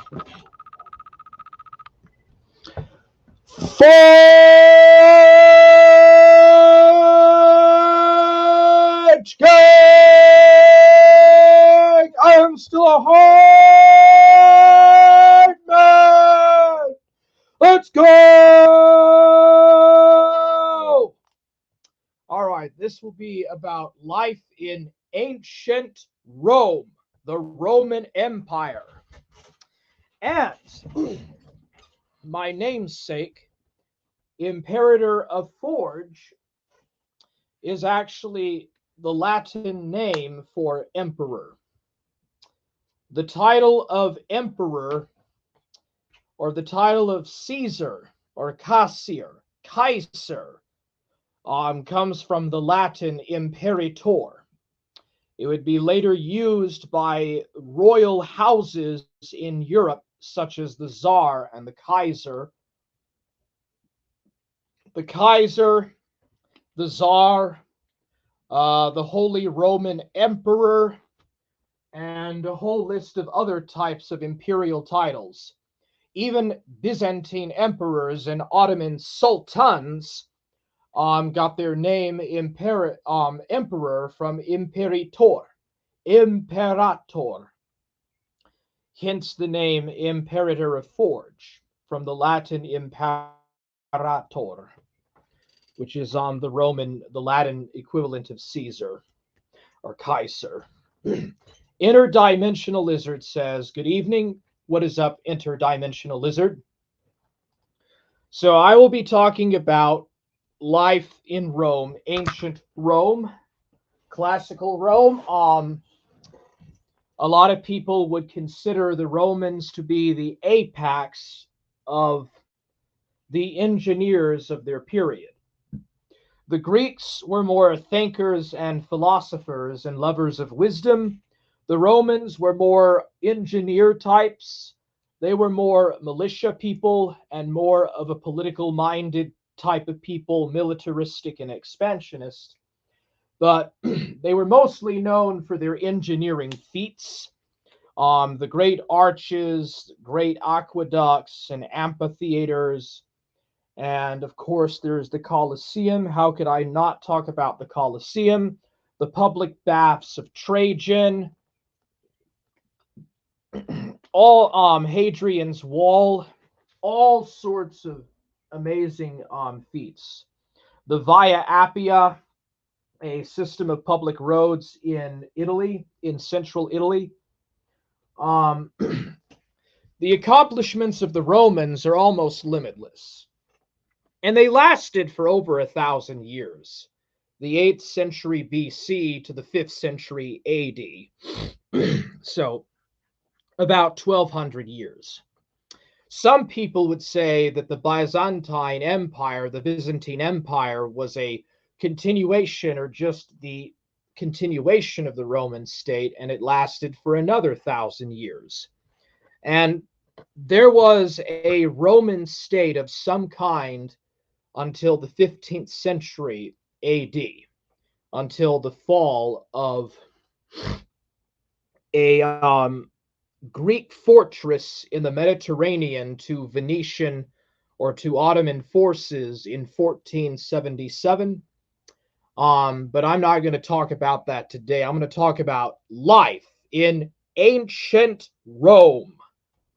Forge gang! I am still a hard man! Let's go! All right, this will be about life in ancient Rome, the Roman Empire. And my namesake, Imperator of Forge, is actually the Latin name for emperor. The title of emperor, or the title of Caesar, or Kaiser, comes from the Latin imperator. It would be later used by royal houses in Europe, such as the Tsar and the Kaiser. The Kaiser, the Tsar, the Holy Roman Emperor, and a whole list of other types of imperial titles. Even Byzantine emperors and Ottoman sultans got their name emperor from imperator. Hence the name Imperator of Forge, from the Latin imperator, which is the Latin equivalent of Caesar or Kaiser. Interdimensional Lizard says, good evening. What is up, Interdimensional Lizard? So I will be talking about life in Rome, ancient Rome, classical Rome. A lot of people would consider the Romans to be the apex of the engineers of their period. The Greeks were more thinkers and philosophers and lovers of wisdom. The Romans were more engineer types. They were more militia people and more of a political minded type of people, militaristic and expansionist. But they were mostly known for their engineering feats. The great arches, great aqueducts, and amphitheaters. And of course, there's the Colosseum. How could I not talk about the Colosseum? The public baths of Trajan, all Hadrian's Wall, all sorts of amazing feats. The Via Appia, a system of public roads in Italy, in central Italy. The accomplishments of the Romans are almost limitless. And they lasted for over 1,000 years, the 8th century BC to the 5th century AD. So, about 1,200 years. Some people would say that the Byzantine Empire, the Byzantine Empire, was a continuation or just the continuation of the Roman state, and it lasted for another 1,000 years. And there was a Roman state of some kind until the 15th century AD, until the fall of a Greek fortress in the Mediterranean to Venetian or to Ottoman forces in 1477. But I'm not going to talk about that today. I'm going to talk about life in ancient Rome.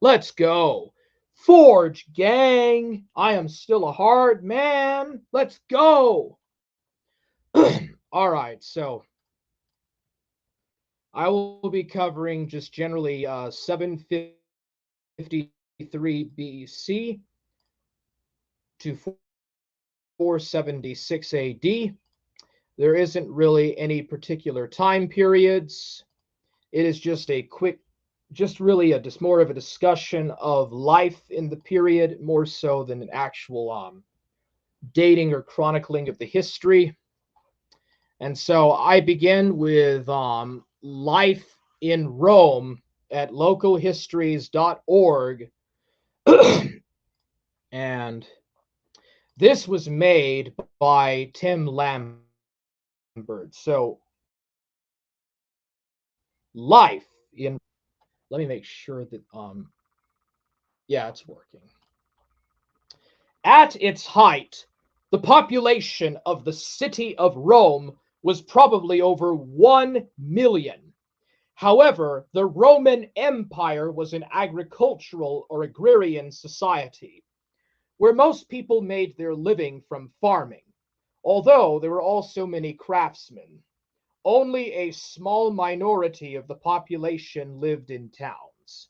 Let's go. Forge, gang. I am still a hard man. Let's go. All right, so I will be covering just generally 753 BC to 476 AD. There isn't really any particular time periods. It is just a quick, just really just more of a discussion of life in the period, more so than an actual dating or chronicling of the history. And so I begin with life in Rome at localhistories.org. And this was made by Tim Lambert. So life in, let me make sure that Yeah, it's working. At its height, the population of the city of Rome was probably over 1 million. However, the Roman Empire was an agricultural or agrarian society, where most people made their living from farming, although there were also many craftsmen. Only a small minority of the population lived in towns.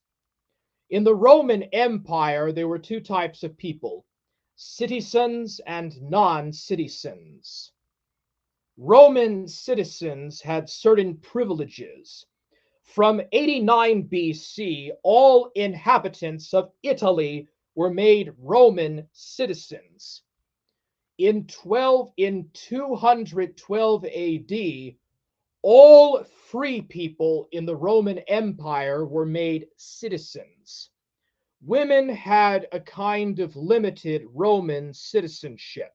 In the Roman Empire, there were two types of people: citizens and non citizens. Roman citizens had certain privileges. From 89 BC, all inhabitants of Italy were made Roman citizens. In 212 AD, all free people in the Roman Empire were made citizens. Women had a kind of limited Roman citizenship.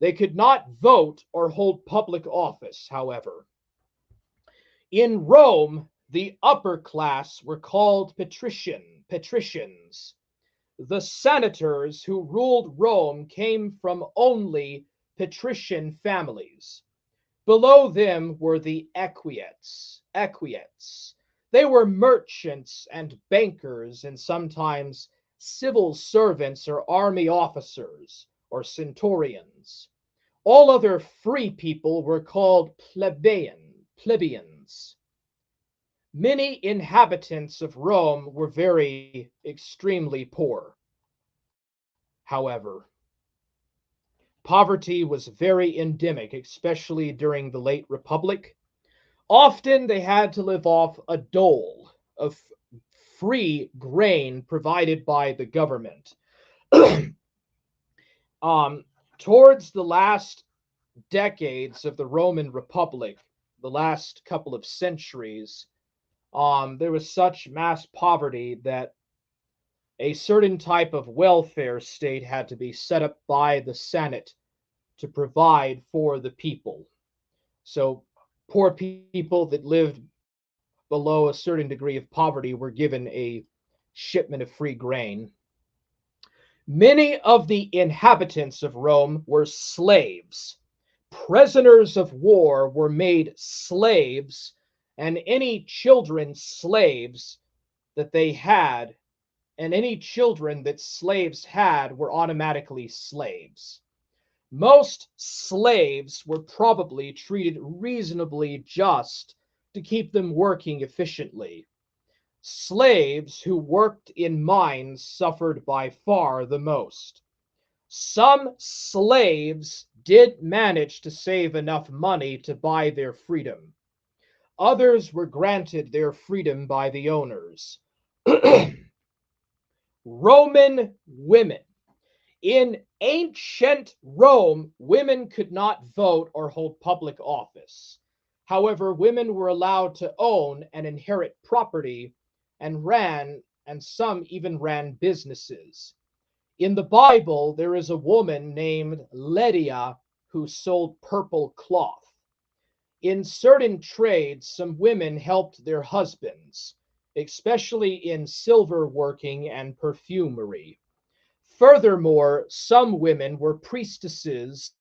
They could not vote or hold public office, however. In Rome, the upper class were called patricians. The senators who ruled Rome came from only patrician families. Below them were the equites. They were merchants and bankers and sometimes civil servants or army officers or centurions. All other free people were called plebeians. Many inhabitants of Rome were very extremely poor. However, poverty was very endemic, especially during the late Republic. Often they had to live off a dole of free grain provided by the government. Towards the last decades of the Roman Republic, the last couple of centuries, there was such mass poverty that a certain type of welfare state had to be set up by the Senate to provide for the people. So poor people that lived below a certain degree of poverty were given a shipment of free grain. Many of the inhabitants of Rome were slaves. Prisoners of war were made slaves, and any children slaves that they had, and any children that slaves had were automatically slaves. Most slaves were probably treated reasonably just to keep them working efficiently. Slaves who worked in mines suffered by far the most. Some slaves did manage to save enough money to buy their freedom. Others were granted their freedom by the owners. Roman women. In ancient Rome, women could not vote or hold public office. However, women were allowed to own and inherit property and some even ran businesses. In the Bible, there is a woman named Lydia who sold purple cloth. In certain trades, some women helped their husbands, especially in silver working and perfumery. Furthermore, some women were priestesses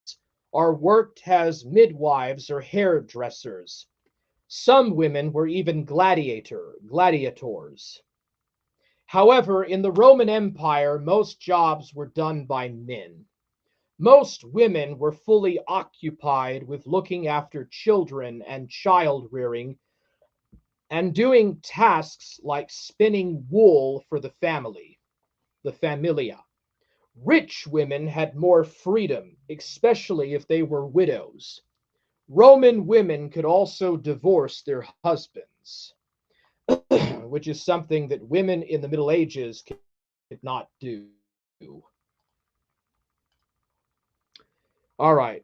or worked as midwives or hairdressers. Some women were even gladiators. However, in the Roman Empire, most jobs were done by men. Most women were fully occupied with looking after children and child rearing and doing tasks like spinning wool for the family, the familia. Rich women had more freedom, especially if they were widows. Roman women could also divorce their husbands, which is something that women in the Middle Ages could not do. All right,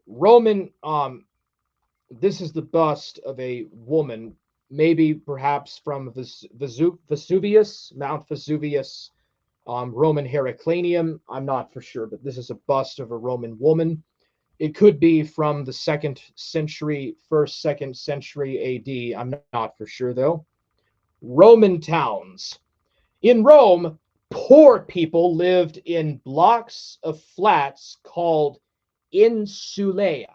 this is the bust of a woman, maybe perhaps from Vesuvius, Mount Vesuvius, Roman Heracleum. I'm not for sure, but this is a bust of a Roman woman. It could be from the second century AD. I'm not for sure, though. Roman towns. In Rome, Poor people lived in blocks of flats called insulae.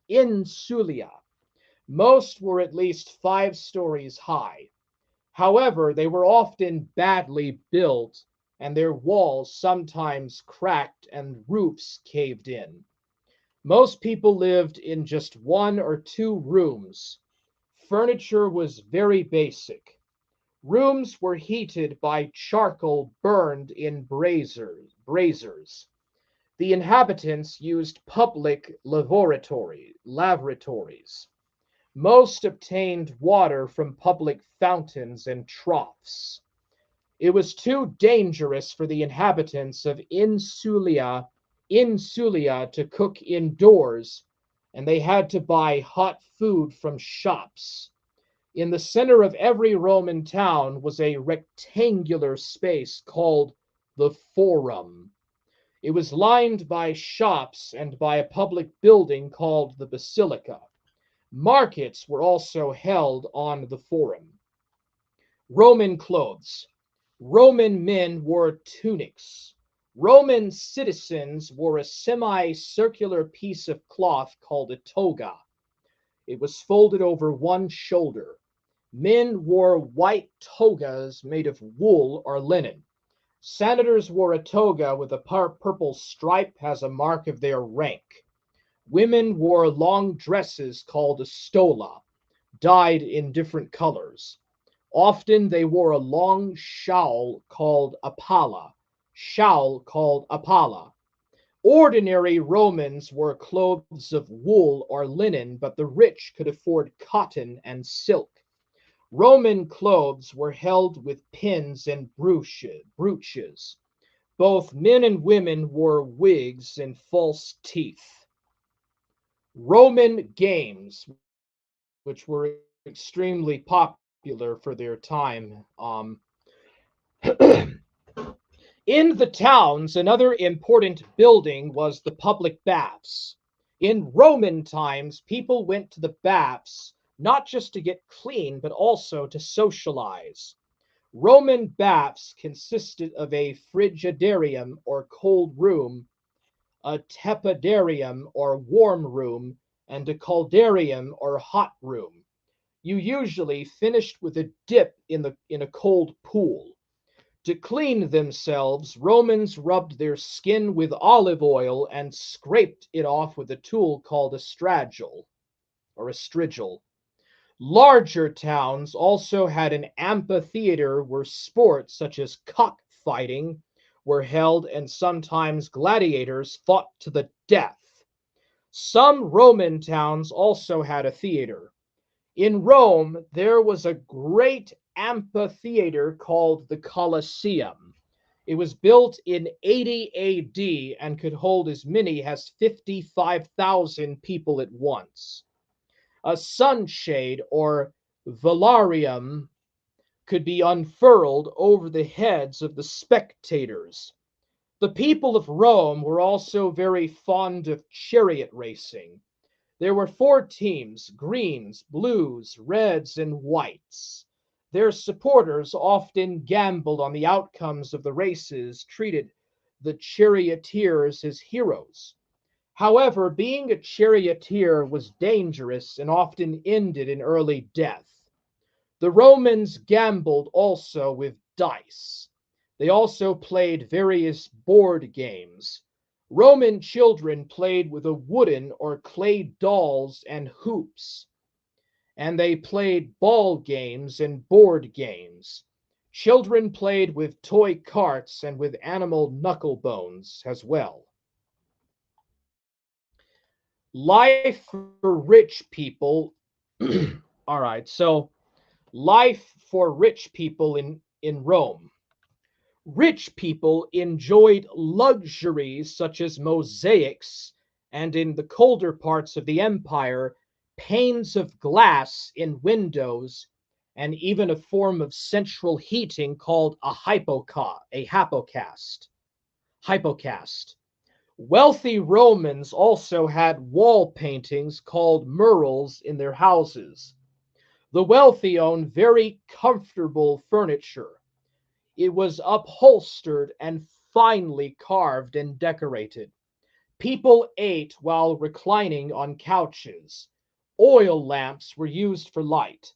Insulia. Most were at least 5 stories high. However, they were often badly built, and their walls sometimes cracked and roofs caved in. Most people lived in just 1 or 2 rooms. Furniture was very basic. Rooms were heated by charcoal burned in braziers. The inhabitants used public lavatories. Most obtained water from public fountains and troughs. It was too dangerous for the inhabitants of Insulia to cook indoors, and they had to buy hot food from shops. In the center of every Roman town was a rectangular space called the Forum. It was lined by shops and by a public building called the Basilica. Markets were also held on the Forum. Roman clothes. Roman men wore tunics. Roman citizens wore a semicircular piece of cloth called a toga. It was folded over one shoulder. Men wore white togas made of wool or linen. Senators wore a toga with a purple stripe as a mark of their rank. Women wore long dresses called a stola, dyed in different colors. Often they wore a long shawl called a palla. Ordinary Romans wore clothes of wool or linen, but the rich could afford cotton and silk. Roman clothes were held with pins and brooches. Both men and women wore wigs and false teeth. Roman games, which were extremely popular for their time. In the towns, another important building was the public baths. In Roman times, people went to the baths not just to get clean, but also to socialize. Roman baths consisted of a frigidarium or cold room, a tepidarium or warm room, and a caldarium or hot room. You usually finished with a dip in a cold pool. To clean themselves, Romans rubbed their skin with olive oil and scraped it off with a tool called a strigil. Larger towns also had an amphitheater where sports such as cockfighting were held, and sometimes gladiators fought to the death. Some Roman towns also had a theater. In Rome, there was a great amphitheater called the Colosseum. It was built in 80 AD and could hold as many as 55,000 people at once. A sunshade or velarium could be unfurled over the heads of the spectators. The people of Rome were also very fond of chariot racing. There were 4 teams: greens, blues, reds, and whites. Their supporters often gambled on the outcomes of the races, treated the charioteers as heroes. However, being a charioteer was dangerous and often ended in early death. The Romans gambled also with dice. They also played various board games. Roman children played with a wooden or clay dolls and hoops, and they played ball games and board games. Children played with toy carts and with animal knuckle bones as well. Life for rich people. All right, so life for rich people in Rome. Rich people enjoyed luxuries such as mosaics, and in the colder parts of the empire, panes of glass in windows, and even a form of central heating called a hypocast. Wealthy Romans also had wall paintings called murals in their houses. The wealthy owned very comfortable furniture. It was upholstered and finely carved and decorated. People ate while reclining on couches. Oil lamps were used for light.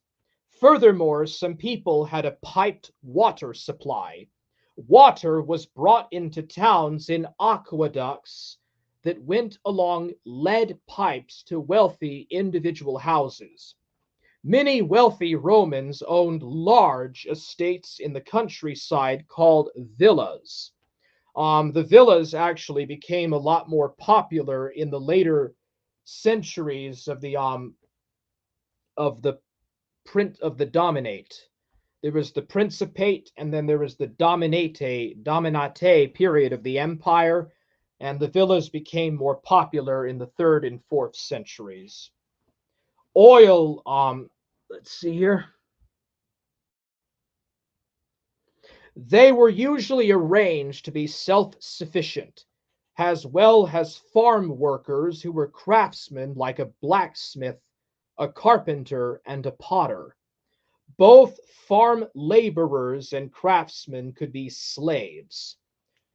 Furthermore, some people had a piped water supply. Water was brought into towns in aqueducts that went along lead pipes to wealthy individual houses. Many wealthy Romans owned large estates in the countryside called villas. The villas actually became a lot more popular in the later centuries of the print of the dominate. There was the Principate, and then there was the Dominate period of the empire, and the villas became more popular in the 3rd and 4th centuries. Oil, let's see here. They were usually arranged to be self-sufficient, as well as farm workers who were craftsmen like a blacksmith, a carpenter, and a potter. Both farm laborers and craftsmen could be slaves.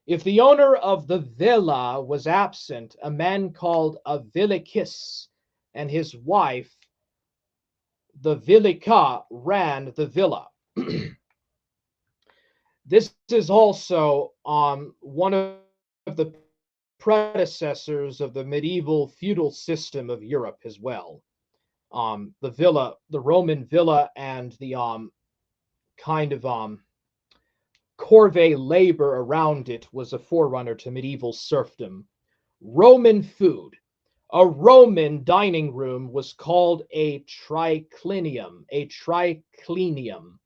If the owner of the villa was absent, a man called a villikis and his wife, the villika, ran the villa. This is also one of the predecessors of the medieval feudal system of Europe as well. The villa, the Roman villa, and the kind of corvée labor around it was a forerunner to medieval serfdom. Roman food. A Roman dining room was called a triclinium. A triclinium.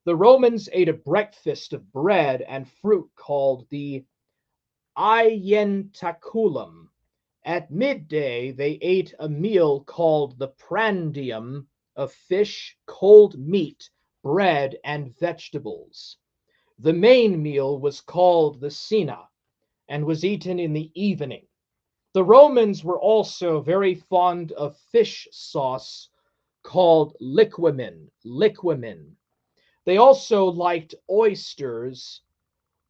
The Romans ate a breakfast of bread and fruit called the ientaculum. At midday, they ate a meal called the prandium of fish, cold meat, bread, and vegetables. The main meal was called the cena and was eaten in the evening. The Romans were also very fond of fish sauce called liquamen. They also liked oysters,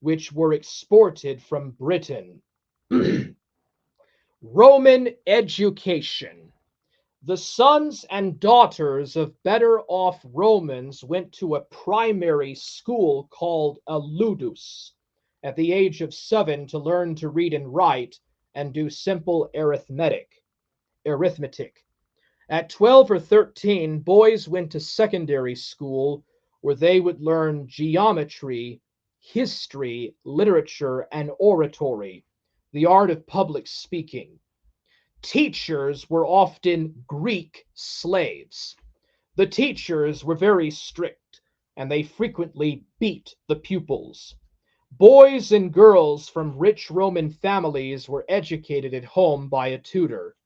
which were exported from Britain. Roman education. The sons and daughters of better off Romans went to a primary school called a ludus at the age of 7 to learn to read and write and do simple arithmetic. At 12 or 13, boys went to secondary school where they would learn geometry, history, literature, and oratory, the art of public speaking. Teachers were often Greek slaves. The teachers were very strict, and they frequently beat the pupils. Boys and girls from rich Roman families were educated at home by a tutor.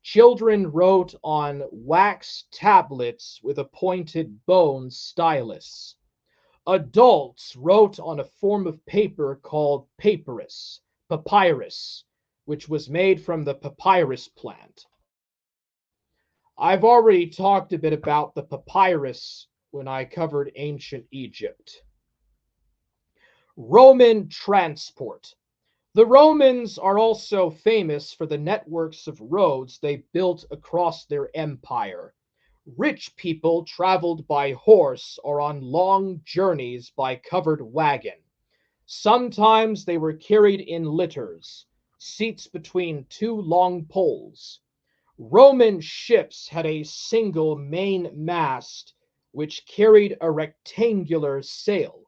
Children wrote on wax tablets with a pointed bone stylus. Adults wrote on a form of paper called papyrus, which was made from the papyrus plant. I've already talked a bit about the papyrus when I covered ancient Egypt. Roman transport. The Romans are also famous for the networks of roads they built across their empire. Rich people traveled by horse or on long journeys by covered wagon. Sometimes they were carried in litters, seats between 2 long poles. Roman ships had a single main mast which carried a rectangular sail,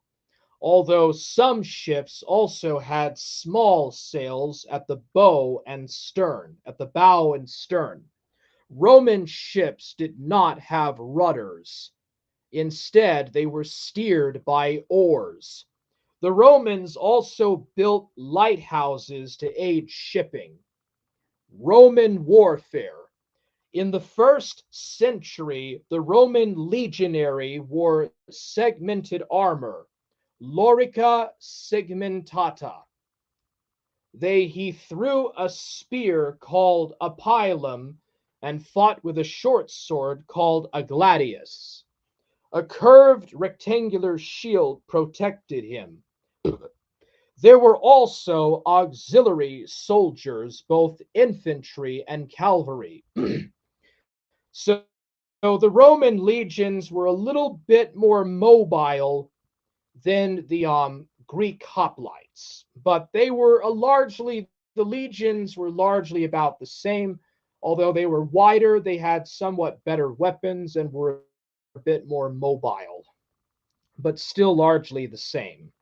although some ships also had small sails at the bow and stern. Roman ships did not have rudders. Instead, they were steered by oars. The Romans also built lighthouses to aid shipping. Roman warfare. In the 1st century, the Roman legionary wore segmented armor, lorica segmentata. He threw a spear called a pilum and fought with a short sword called a gladius. A curved rectangular shield protected him. There were also auxiliary soldiers, both infantry and cavalry. So the Roman legions were a little bit more mobile than the Greek hoplites, but they were the legions were largely about the same. Although they were wider, they had somewhat better weapons and were a bit more mobile, but still largely the same.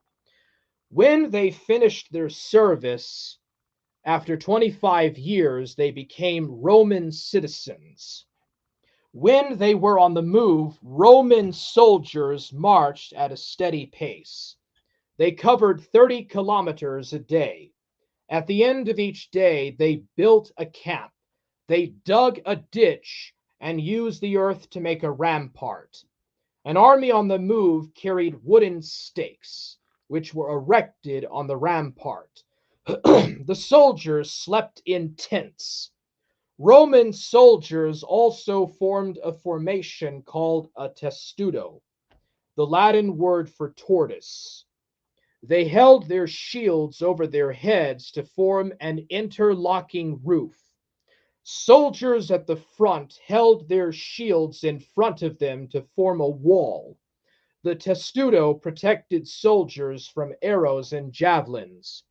When they finished their service, after 25 years, they became Roman citizens. When they were on the move, Roman soldiers marched at a steady pace. They covered 30 kilometers a day. At the end of each day, they built a camp. They dug a ditch and used the earth to make a rampart. An army on the move carried wooden stakes, which were erected on the rampart. The soldiers slept in tents. Roman soldiers also formed a formation called a testudo, the Latin word for tortoise. They held their shields over their heads to form an interlocking roof. Soldiers at the front held their shields in front of them to form a wall. The testudo protected soldiers from arrows and javelins.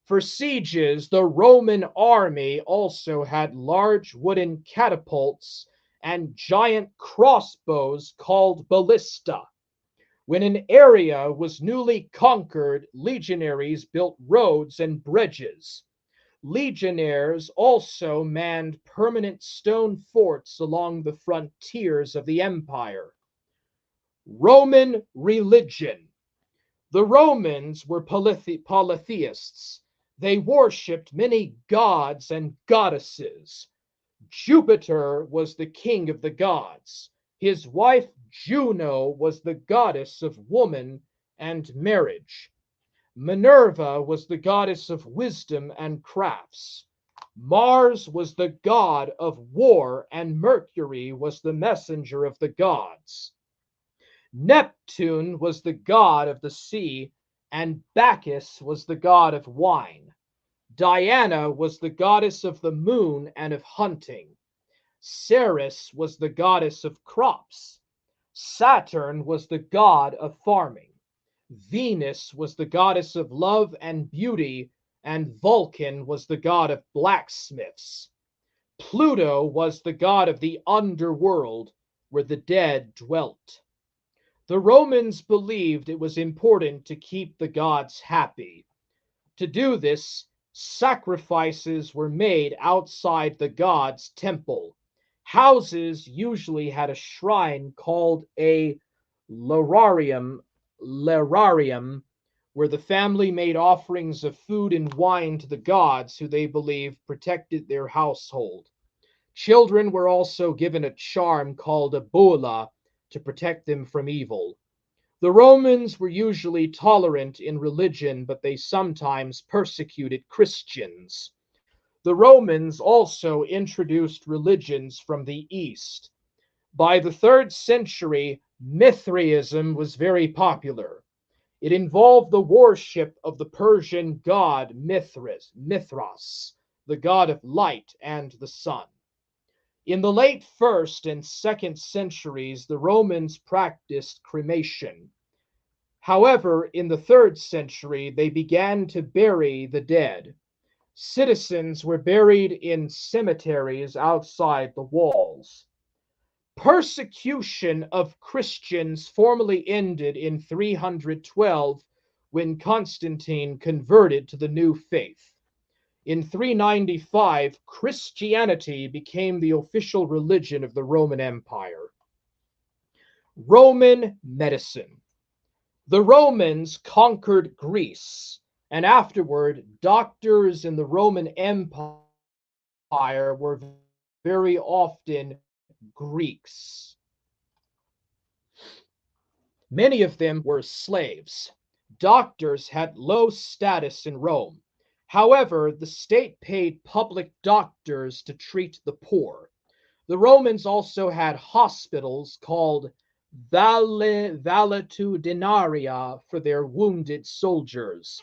For sieges, the Roman army also had large wooden catapults and giant crossbows called ballista. When an area was newly conquered, legionaries built roads and bridges. Legionnaires also manned permanent stone forts along the frontiers of the empire. Roman religion. The Romans were polytheists. They worshipped many gods and goddesses. Jupiter was the king of the gods. His wife Juno was the goddess of woman and marriage. Minerva was the goddess of wisdom and crafts. Mars was the god of war, and Mercury was the messenger of the gods. Neptune was the god of the sea, and Bacchus was the god of wine. Diana was the goddess of the moon and of hunting. Ceres was the goddess of crops. Saturn was the god of farming. Venus was the goddess of love and beauty, and Vulcan was the god of blacksmiths. Pluto was the god of the underworld, where the dead dwelt. The Romans believed it was important to keep the gods happy. To do this, sacrifices were made outside the gods' temple. Houses usually had a shrine called a lararium, where the family made offerings of food and wine to the gods who they believed protected their household. Children were also given a charm called a bulla to protect them from evil. The Romans were usually tolerant in religion, but they sometimes persecuted Christians. The Romans also introduced religions from the East. By the 3rd century, Mithraism was very popular. It involved the worship of the Persian god Mithras, the god of light and the sun. In the late 1st and 2nd centuries, the Romans practiced cremation. However, in the 3rd century, they began to bury the dead. Citizens were buried in cemeteries outside the walls. Persecution of Christians formally ended in 312 when Constantine converted to the new faith. In 395, Christianity became the official religion of the Roman Empire. Roman medicine. The Romans conquered Greece, and afterward, doctors in the Roman Empire were very often Greeks. Many of them were slaves. Doctors had low status in Rome. However, the state paid public doctors to treat the poor. The Romans also had hospitals called valetudinaria for their wounded soldiers.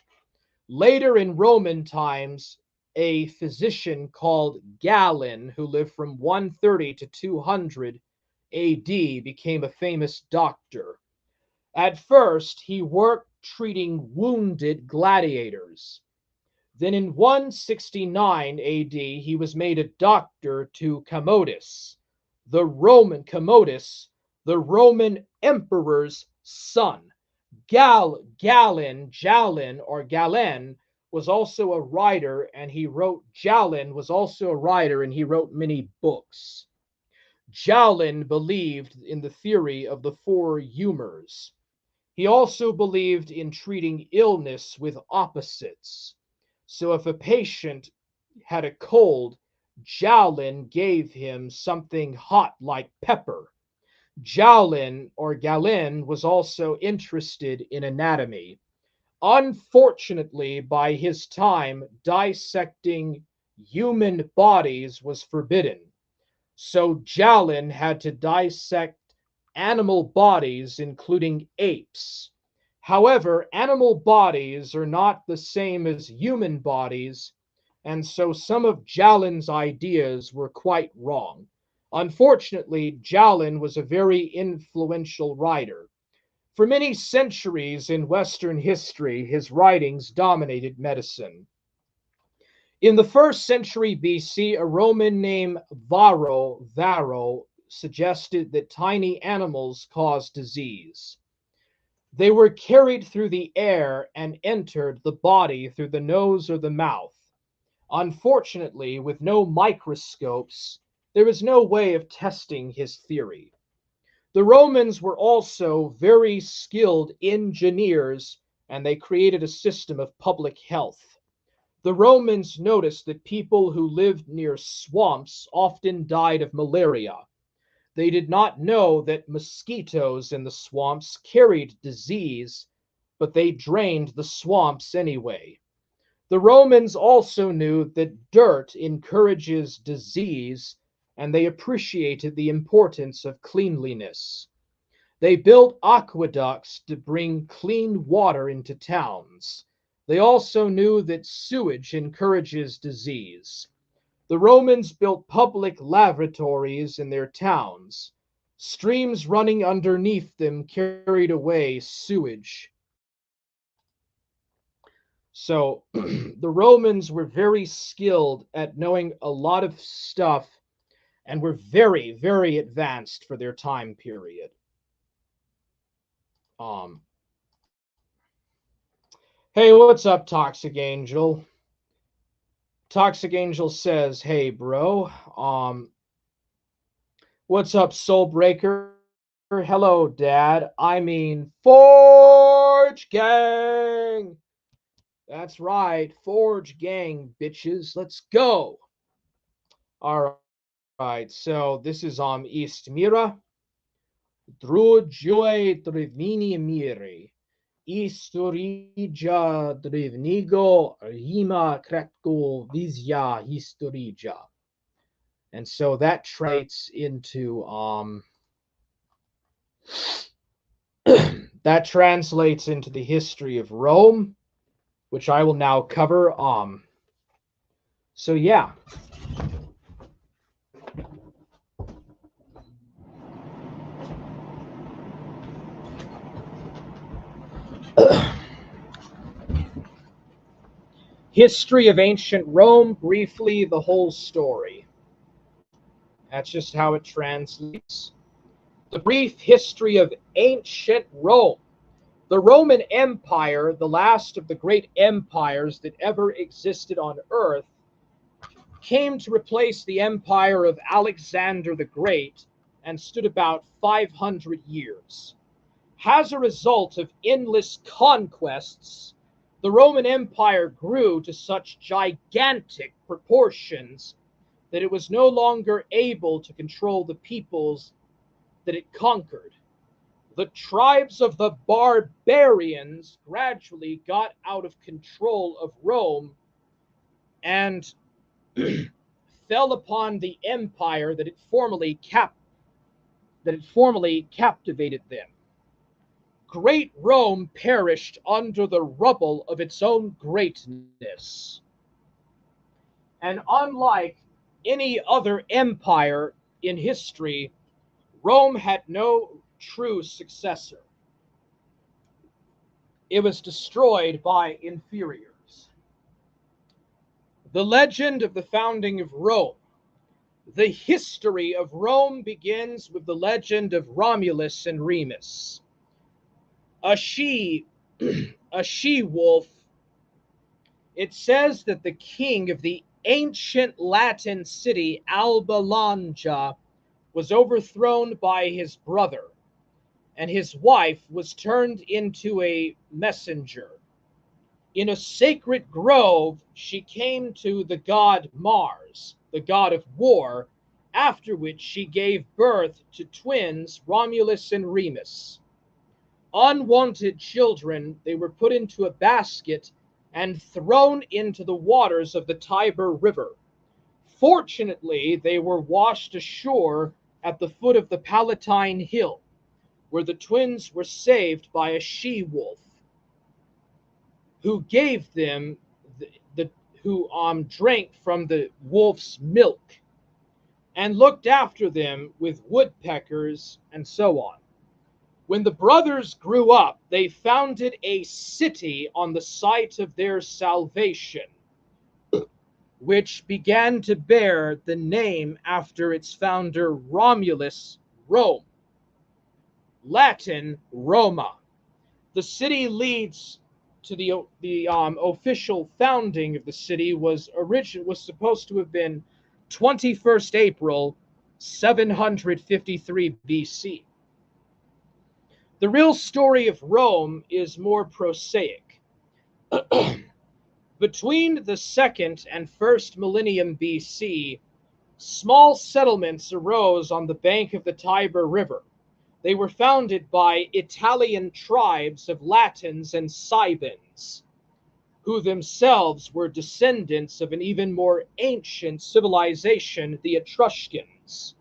Later in Roman times, a physician called Galen, who lived from 130 to 200 AD, became a famous doctor. At first, he worked treating wounded gladiators. Then in 169 AD, he was made a doctor to Commodus, the Roman emperor's son. Galen or Galen was also a writer, and he wrote Galen was also a writer, and he wrote many books. Galen believed in the theory of the four humors. He also believed in treating illness with opposites. So if a patient had a cold, Galen gave him something hot like pepper. Galen was also interested in anatomy. Unfortunately, by his time, dissecting human bodies was forbidden. So Galen had to dissect animal bodies, including apes. However, animal bodies are not the same as human bodies, and so some of Galen's ideas were quite wrong. Unfortunately, Galen was a very influential writer. For many centuries in Western history, his writings dominated medicine. In the first century BC, a Roman named Varro suggested that tiny animals cause disease. They were carried through the air and entered the body through the nose or the mouth. Unfortunately, with no microscopes, there was no way of testing his theory. The Romans were also very skilled engineers, and they created a system of public health. The Romans noticed that people who lived near swamps often died of malaria. They did not know that mosquitoes in the swamps carried disease, but they drained the swamps anyway. The Romans also knew that dirt encourages disease, and they appreciated the importance of cleanliness. They built aqueducts to bring clean water into towns. They also knew that sewage encourages disease. The Romans built public lavatories in their towns. Streams running underneath them carried away sewage. So the Romans were very skilled at knowing a lot of stuff and were very, very advanced for their time period. Um, hey, what's up, Toxic Angel? Toxic Angel says, "Hey, bro. What's up, Soulbreaker? Hello, Dad. I mean, Forge Gang. That's right, Forge Gang, bitches. Let's go. All right. So this is East Mira. Drujue drivini miri. Historija drivnigo rima kretko vizja historija." And so that translates into that translates into the history of Rome, which I will now cover. So yeah. History of ancient Rome, briefly, the whole story. That's just how it translates. The brief history of ancient Rome. The Roman Empire, the last of the great empires that ever existed on Earth, came to replace the empire of Alexander the Great and stood about 500 years. As a result of endless conquests, the Roman Empire grew to such gigantic proportions that it was no longer able to control the peoples that it conquered. The tribes of the barbarians gradually got out of control of Rome and fell upon the empire that it formerly that it formerly captivated them. Great Rome perished under the rubble of its own greatness. And unlike any other empire in history, Rome had no true successor. It was destroyed by inferiors. The legend of the founding of Rome. The history of Rome begins with the legend of Romulus and Remus. A she wolf. It says that the king of the ancient Latin city Alba Longa was overthrown by his brother, and his wife was turned into a messenger. In a sacred grove, she came to the god Mars, the god of war, after which she gave birth to twins Romulus and Remus. Unwanted children, they were put into a basket and thrown into the waters of the Tiber River. Fortunately, they were washed ashore at the foot of the Palatine Hill, where the twins were saved by a she-wolf, who gave them who drank from the wolf's milk and looked after them with woodpeckers and so on. When the brothers grew up, they founded a city on the site of their salvation, which began to bear the name after its founder Romulus, Rome. Latin, Roma. The city leads to the official founding of the city was supposed to have been 21st April 753 BC. The real story of Rome is more prosaic. Between the second and first millennium BC, small settlements arose on the bank of the Tiber River. They were founded by Italian tribes of Latins and Cybans, who themselves were descendants of an even more ancient civilization, the Etruscans.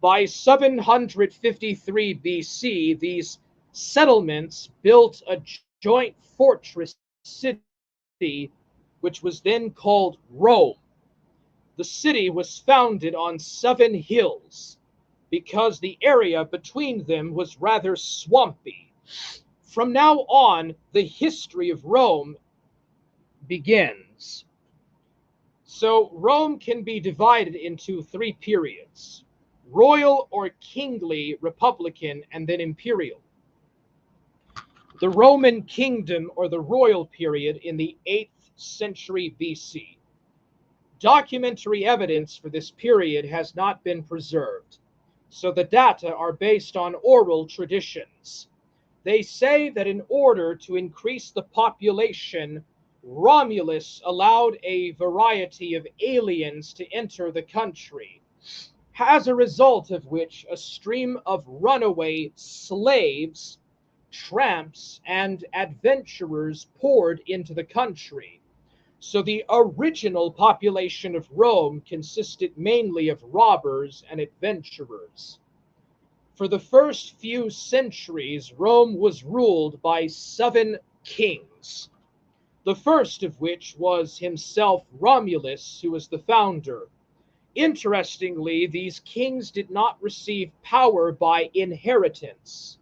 By 753 BC, these settlements built a joint fortress city, which was then called Rome. The city was founded on 7 hills, because the area between them was rather swampy. From now on, the history of Rome begins. So Rome can be divided into 3 periods: royal or kingly, republican, and then imperial. The Roman kingdom, or the royal period, in the 8th century BC. Documentary evidence for this period has not been preserved, so the data are based on oral traditions. They say that in order to increase the population, Romulus allowed a variety of aliens to enter the country, as a result of which a stream of runaway slaves, tramps, and adventurers poured into the country. So the original population of Rome consisted mainly of robbers and adventurers. For the first few centuries, Rome was ruled by 7 kings, the first of which was himself Romulus, who was the founder. Interestingly, these kings did not receive power by inheritance,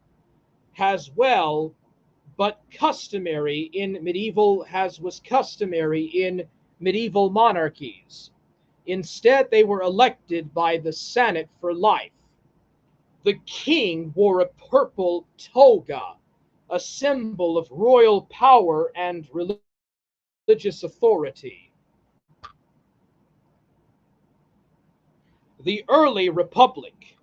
as well, but customary in medieval, as was customary in medieval monarchies. Instead, they were elected by the Senate for life. The king wore a purple toga, a symbol of royal power and religious authority. The early republic,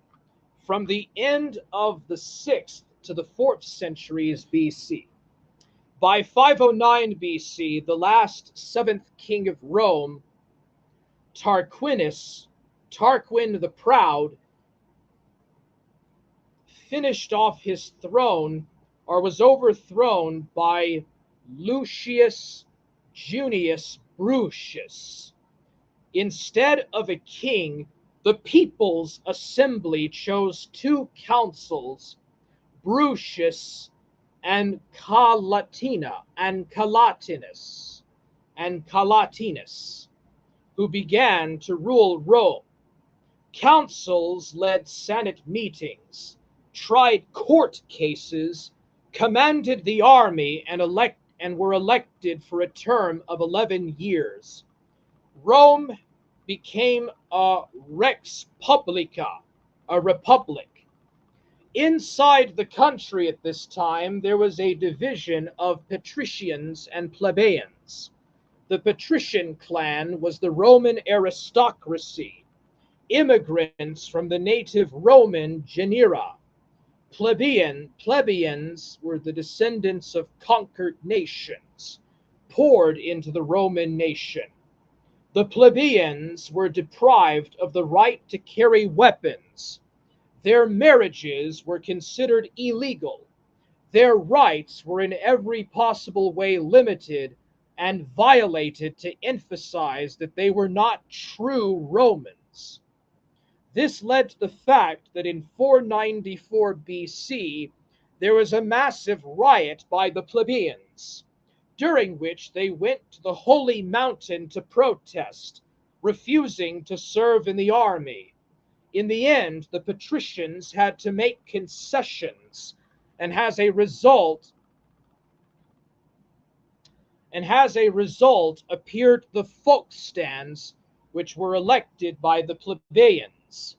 from the end of the 6th to the 4th centuries BC. By 509 BC, the last 7th king of Rome, Tarquin the Proud, finished off his throne, or was overthrown by Lucius Junius Brucius. Instead of a king, The People's Assembly chose two consuls, Brutius and Calatinus, who began to rule Rome. Councils led Senate meetings, tried court cases, commanded the army, and were elected for a term of 11 years. Rome became a rex publica, a republic. Inside the country at this time, there was a division of patricians and plebeians. The patrician clan was the Roman aristocracy, immigrants from the native Roman genera. Plebeians were the descendants of conquered nations, poured into the Roman nation. The plebeians were deprived of the right to carry weapons. Their marriages were considered illegal. Their rights were in every possible way limited and violated to emphasize that they were not true Romans. This led to the fact that in 494 BC there was a massive riot by the plebeians, during which they went to the Holy Mountain to protest, refusing to serve in the army. In the end, the patricians had to make concessions, and as a result appeared the folkstands, which were elected by the plebeians.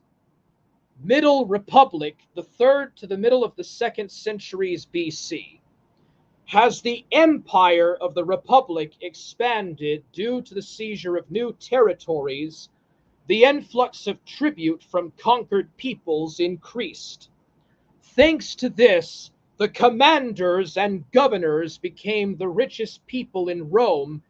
Middle Republic, the third to the middle of the 2nd centuries BC. Has the empire of the Republic expanded due to the seizure of new territories? The influx of tribute from conquered peoples increased. Thanks to this, the commanders and governors became the richest people in Rome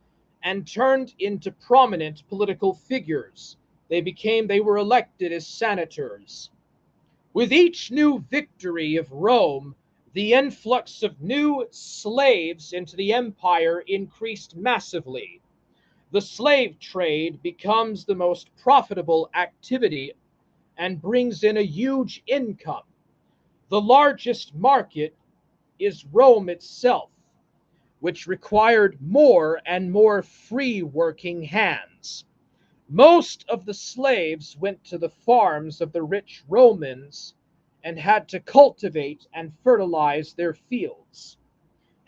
and turned into prominent political figures. They were elected as senators. With each new victory of Rome, the influx of new slaves into the empire increased massively. The slave trade becomes the most profitable activity and brings in a huge income. The largest market is Rome itself, which required more and more free working hands. Most of the slaves went to the farms of the rich Romans and had to cultivate and fertilize their fields,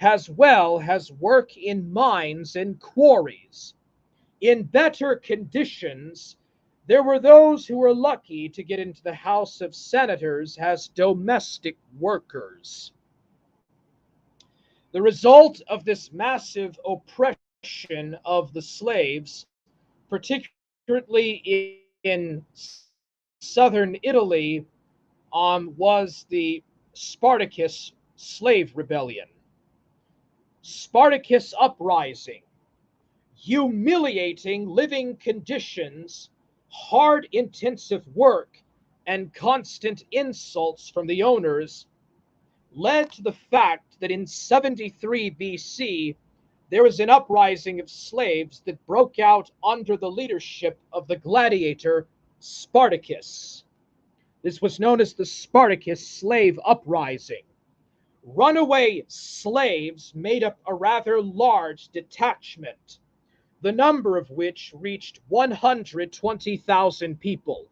as well as work in mines and quarries. In better conditions, there were those who were lucky to get into the House of Senators as domestic workers. The result of this massive oppression of the slaves, particularly in southern Italy, was the Spartacus slave rebellion. Spartacus uprising, humiliating living conditions, hard intensive work, and constant insults from the owners led to the fact that in 73 BC there was an uprising of slaves that broke out under the leadership of the gladiator Spartacus. This was known as the Spartacus slave uprising. Runaway slaves made up a rather large detachment, the number of which reached 120,000 people,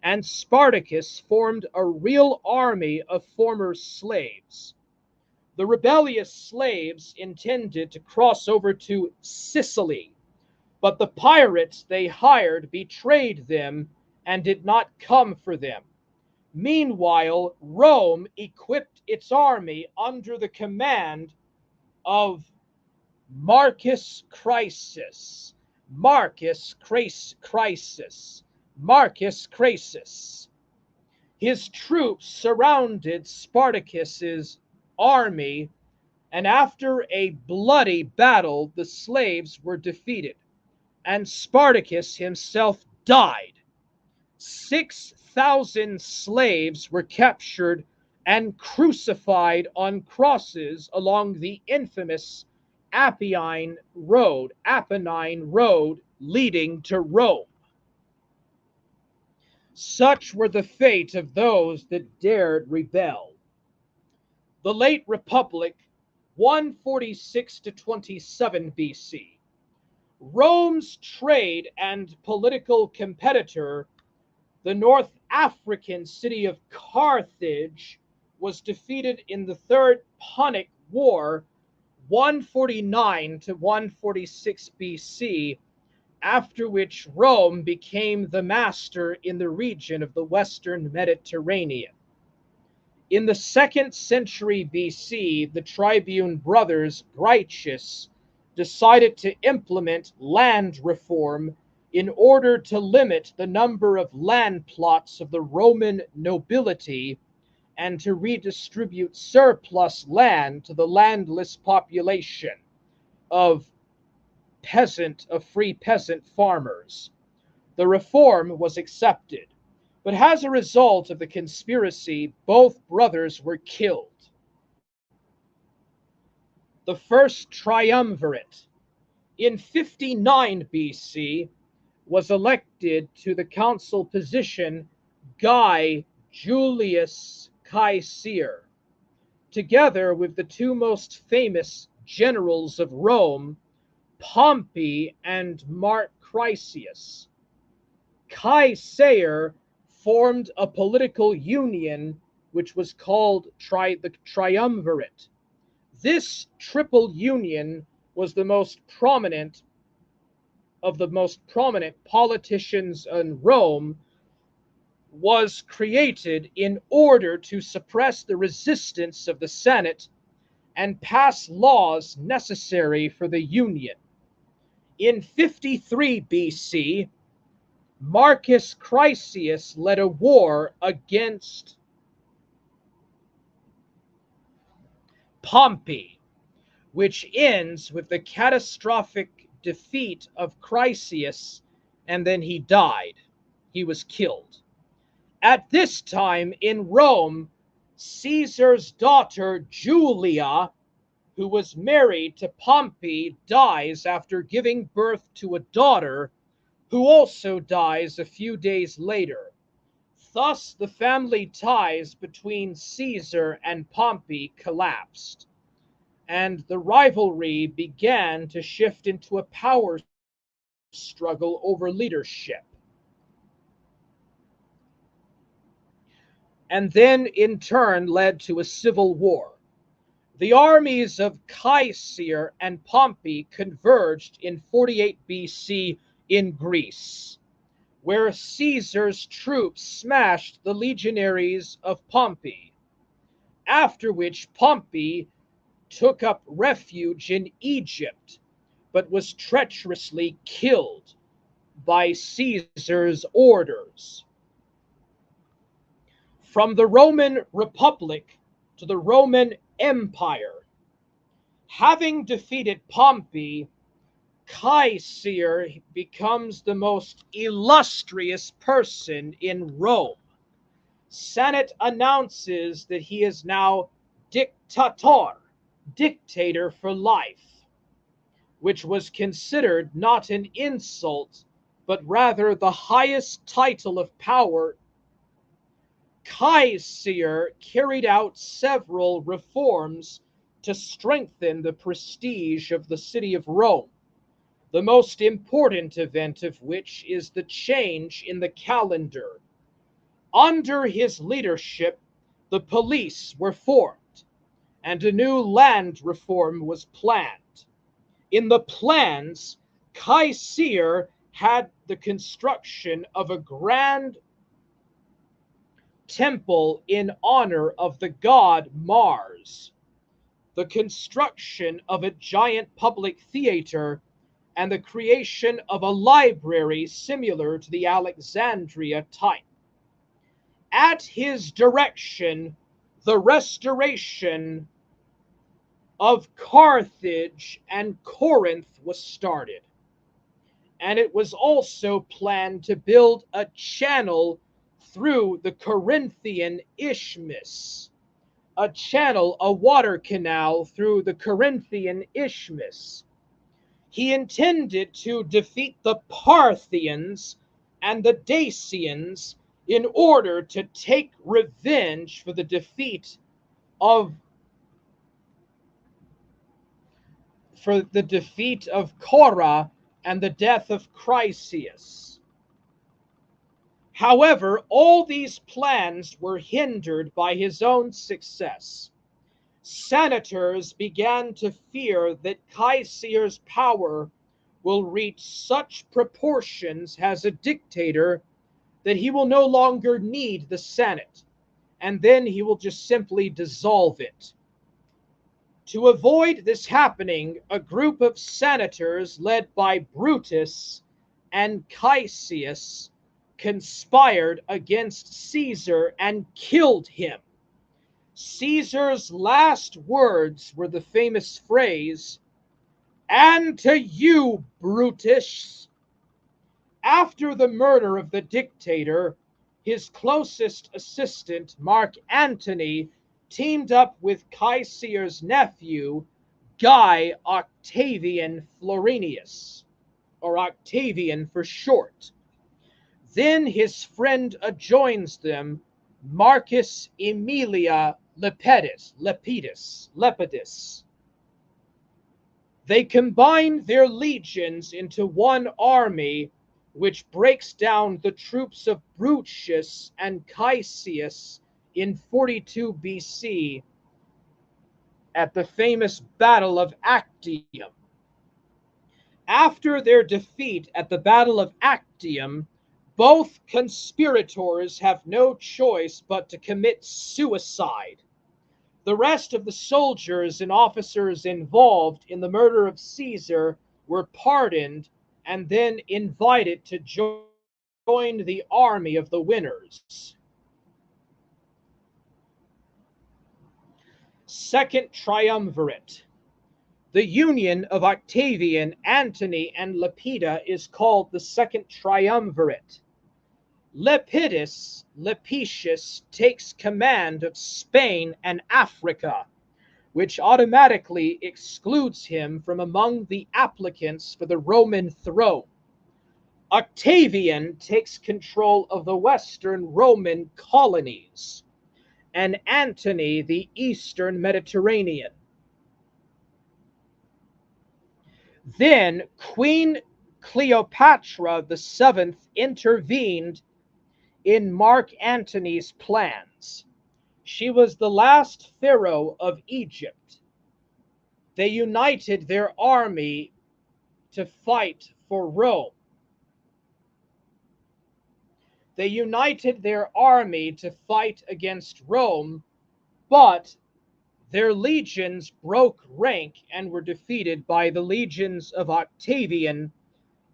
and Spartacus formed a real army of former slaves. The rebellious slaves intended to cross over to Sicily, but the pirates they hired betrayed them and did not come for them. Meanwhile, Rome equipped its army under the command of Marcus Crassus. Marcus Crassus. Marcus Crassus. His troops surrounded Spartacus's army, and after a bloody battle, the slaves were defeated, and Spartacus himself died. 6,000 slaves were captured and crucified on crosses along the infamous Apennine Road leading to Rome. Such were the fate of those that dared rebel. The late Republic, 146 to 27 BC. Rome's trade and political competitor, the North African city of Carthage, was defeated in the Third Punic War, 149 to 146 BC, after which Rome became the master in the region of the Western Mediterranean. In the 2nd century BC, the tribune brothers Gracchus decided to implement land reform in order to limit the number of land plots of the Roman nobility and to redistribute surplus land to the landless population of free peasant farmers. The reform was accepted, but as a result of the conspiracy, both brothers were killed. The First Triumvirate, in 59 BC, was elected to the consul position Gaius Julius Caesar, together with the two most famous generals of Rome, Pompey and Mark Crassus. Caesar formed a political union which was called the Triumvirate. This triple union was the most prominent of the most prominent politicians in Rome, was created in order to suppress the resistance of the Senate and pass laws necessary for the union. In 53 BC, Marcus Crassus led a war against Pompey, which ends with the catastrophic defeat of Crassus, and then he died. He was killed. At this time in Rome, Caesar's daughter Julia, who was married to Pompey, dies after giving birth to a daughter, who also dies a few days later. Thus, the family ties between Caesar and Pompey collapsed, and the rivalry began to shift into a power struggle over leadership. And then, in turn, led to a civil war. The armies of Caesar and Pompey converged in 48 BC in Greece, where Caesar's troops smashed the legionaries of Pompey, after which Pompey took up refuge in Egypt, but was treacherously killed by Caesar's orders. From the Roman Republic to the Roman Empire, having defeated Pompey, Caesar becomes the most illustrious person in Rome. Senate announces that he is now dictator for life, which was considered not an insult, but rather the highest title of power. Caesar carried out several reforms to strengthen the prestige of the city of Rome, the most important event of which is the change in the calendar. Under his leadership, the police were formed, and a new land reform was planned. In the plans, Caesar had the construction of a grand temple in honor of the god Mars, the construction of a giant public theater, and the creation of a library similar to the Alexandria type. At his direction, the restoration of Carthage and Corinth was started, and it was also planned to build a channel through the Corinthian Isthmus, a water canal through the Corinthian Isthmus. He intended to defeat the Parthians and the Dacians in order to take revenge for the defeat of Cora and the death of Chryseis. However, all these plans were hindered by his own success. Senators began to fear that Caesar's power will reach such proportions as a dictator that he will no longer need the Senate, and then he will just simply dissolve it. To avoid this happening, a group of senators led by Brutus and Caesius conspired against Caesar and killed him. Caesar's last words were the famous phrase, "And to you, Brutus." After the murder of the dictator, his closest assistant, Mark Antony, teamed up with Caesar's nephew, Guy Octavian Florinius, or Octavian for short. Then his friend adjoins them, Marcus Aemilia Lepidus. They combine their legions into one army, which breaks down the troops of Brutus and Caesius in 42 BC at the famous Battle of Actium. After their defeat at the Battle of Actium, both conspirators have no choice but to commit suicide. The rest of the soldiers and officers involved in the murder of Caesar were pardoned and then invited to join the army of the winners. Second Triumvirate. The union of Octavian, Antony, and Lepida is called the Second Triumvirate. Lepidus Lepetius takes command of Spain and Africa, which automatically excludes him from among the applicants for the Roman throne. Octavian takes control of the Western Roman colonies, and Antony the Eastern Mediterranean. Then Queen Cleopatra VII intervened in Mark Antony's plans. She was the last pharaoh of Egypt. They united their army to fight for Rome. They united their army to fight against Rome, but their legions broke rank and were defeated by the legions of Octavian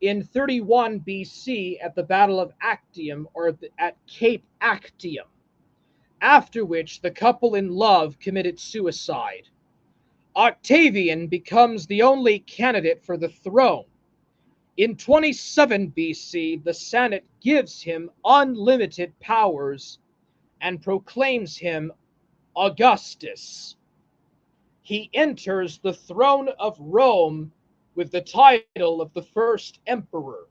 in 31 BC at the Battle of Actium, or at Cape Actium, after which the couple in love committed suicide. Octavian becomes the only candidate for the throne. In 27 BC, the Senate gives him unlimited powers and proclaims him Augustus. He enters the throne of Rome with the title of the first emperor.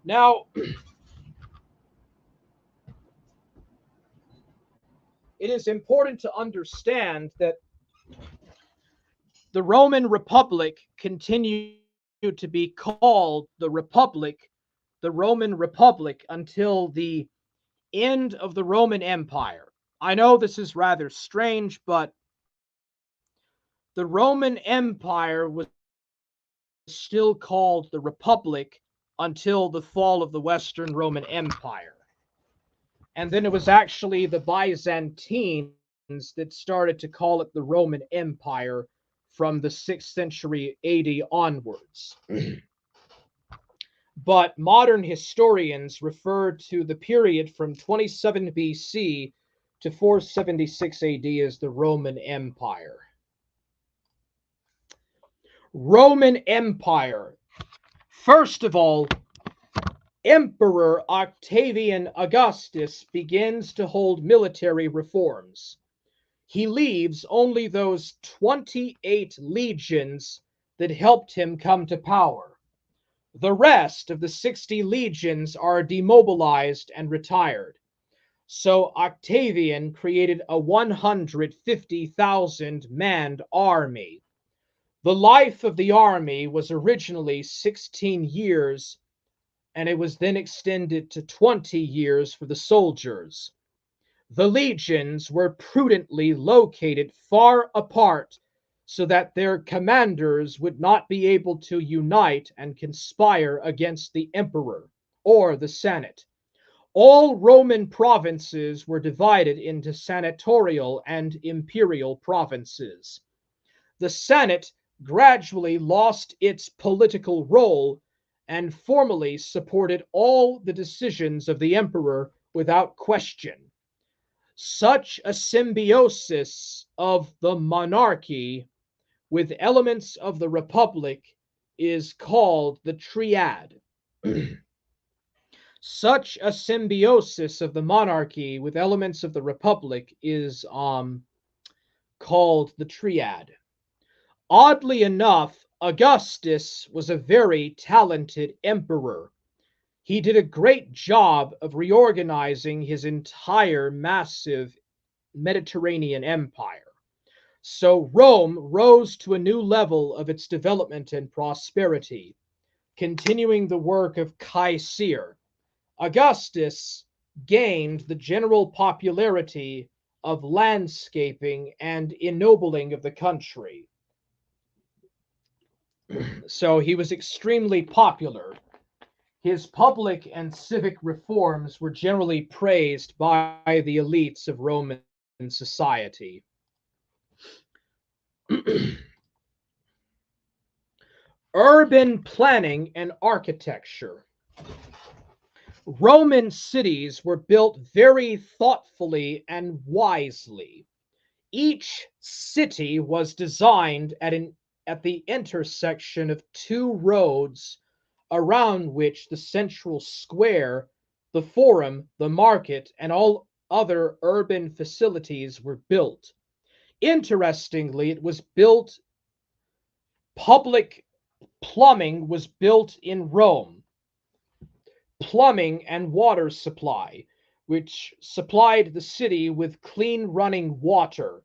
Now, it is important to understand that the Roman Republic continued to be called the Roman Republic, until the end of the Roman Empire. I know this is rather strange, but the Roman Empire was still called the Republic until the fall of the Western Roman Empire. And then it was actually the Byzantines that started to call it the Roman Empire from the 6th century AD onwards. But modern historians refer to the period from 27 BC to 476 AD as the Roman Empire. Roman Empire. First of all, Emperor Octavian Augustus begins to hold military reforms. He leaves only those 28 legions that helped him come to power. The rest of the 60 legions are demobilized and retired. So Octavian created a 150,000 manned army. The life of the army was originally 16 years, and it was then extended to 20 years for the soldiers. The legions were prudently located far apart so that their commanders would not be able to unite and conspire against the emperor or the Senate. All Roman provinces were divided into senatorial and imperial provinces. The Senate gradually lost its political role and formally supported all the decisions of the emperor without question. Such a symbiosis of the monarchy with elements of the republic is called the triad. Such a symbiosis of the monarchy with elements of the republic is called the triad. Oddly enough, Augustus was a very talented emperor. He did a great job of reorganizing his entire massive Mediterranean empire. So Rome rose to a new level of its development and prosperity, continuing the work of Caesar. Augustus gained the general popularity of landscaping and ennobling of the country. So he was extremely popular. His public and civic reforms were generally praised by the elites of Roman society. Urban planning and architecture. Roman cities were built very thoughtfully and wisely. Each city was designed at the intersection of two roads around which the central square, the forum, the market, and all other urban facilities were built. Interestingly, public plumbing was built in Rome. Plumbing and water supply, which supplied the city with clean running water.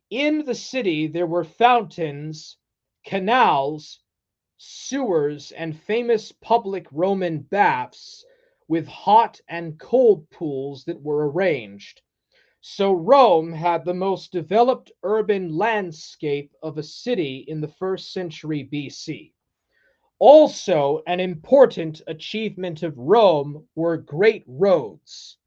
In the city, there were fountains, canals, sewers, and famous public Roman baths with hot and cold pools that were arranged. So Rome had the most developed urban landscape of a city in the first century BC. Also, an important achievement of Rome were great roads,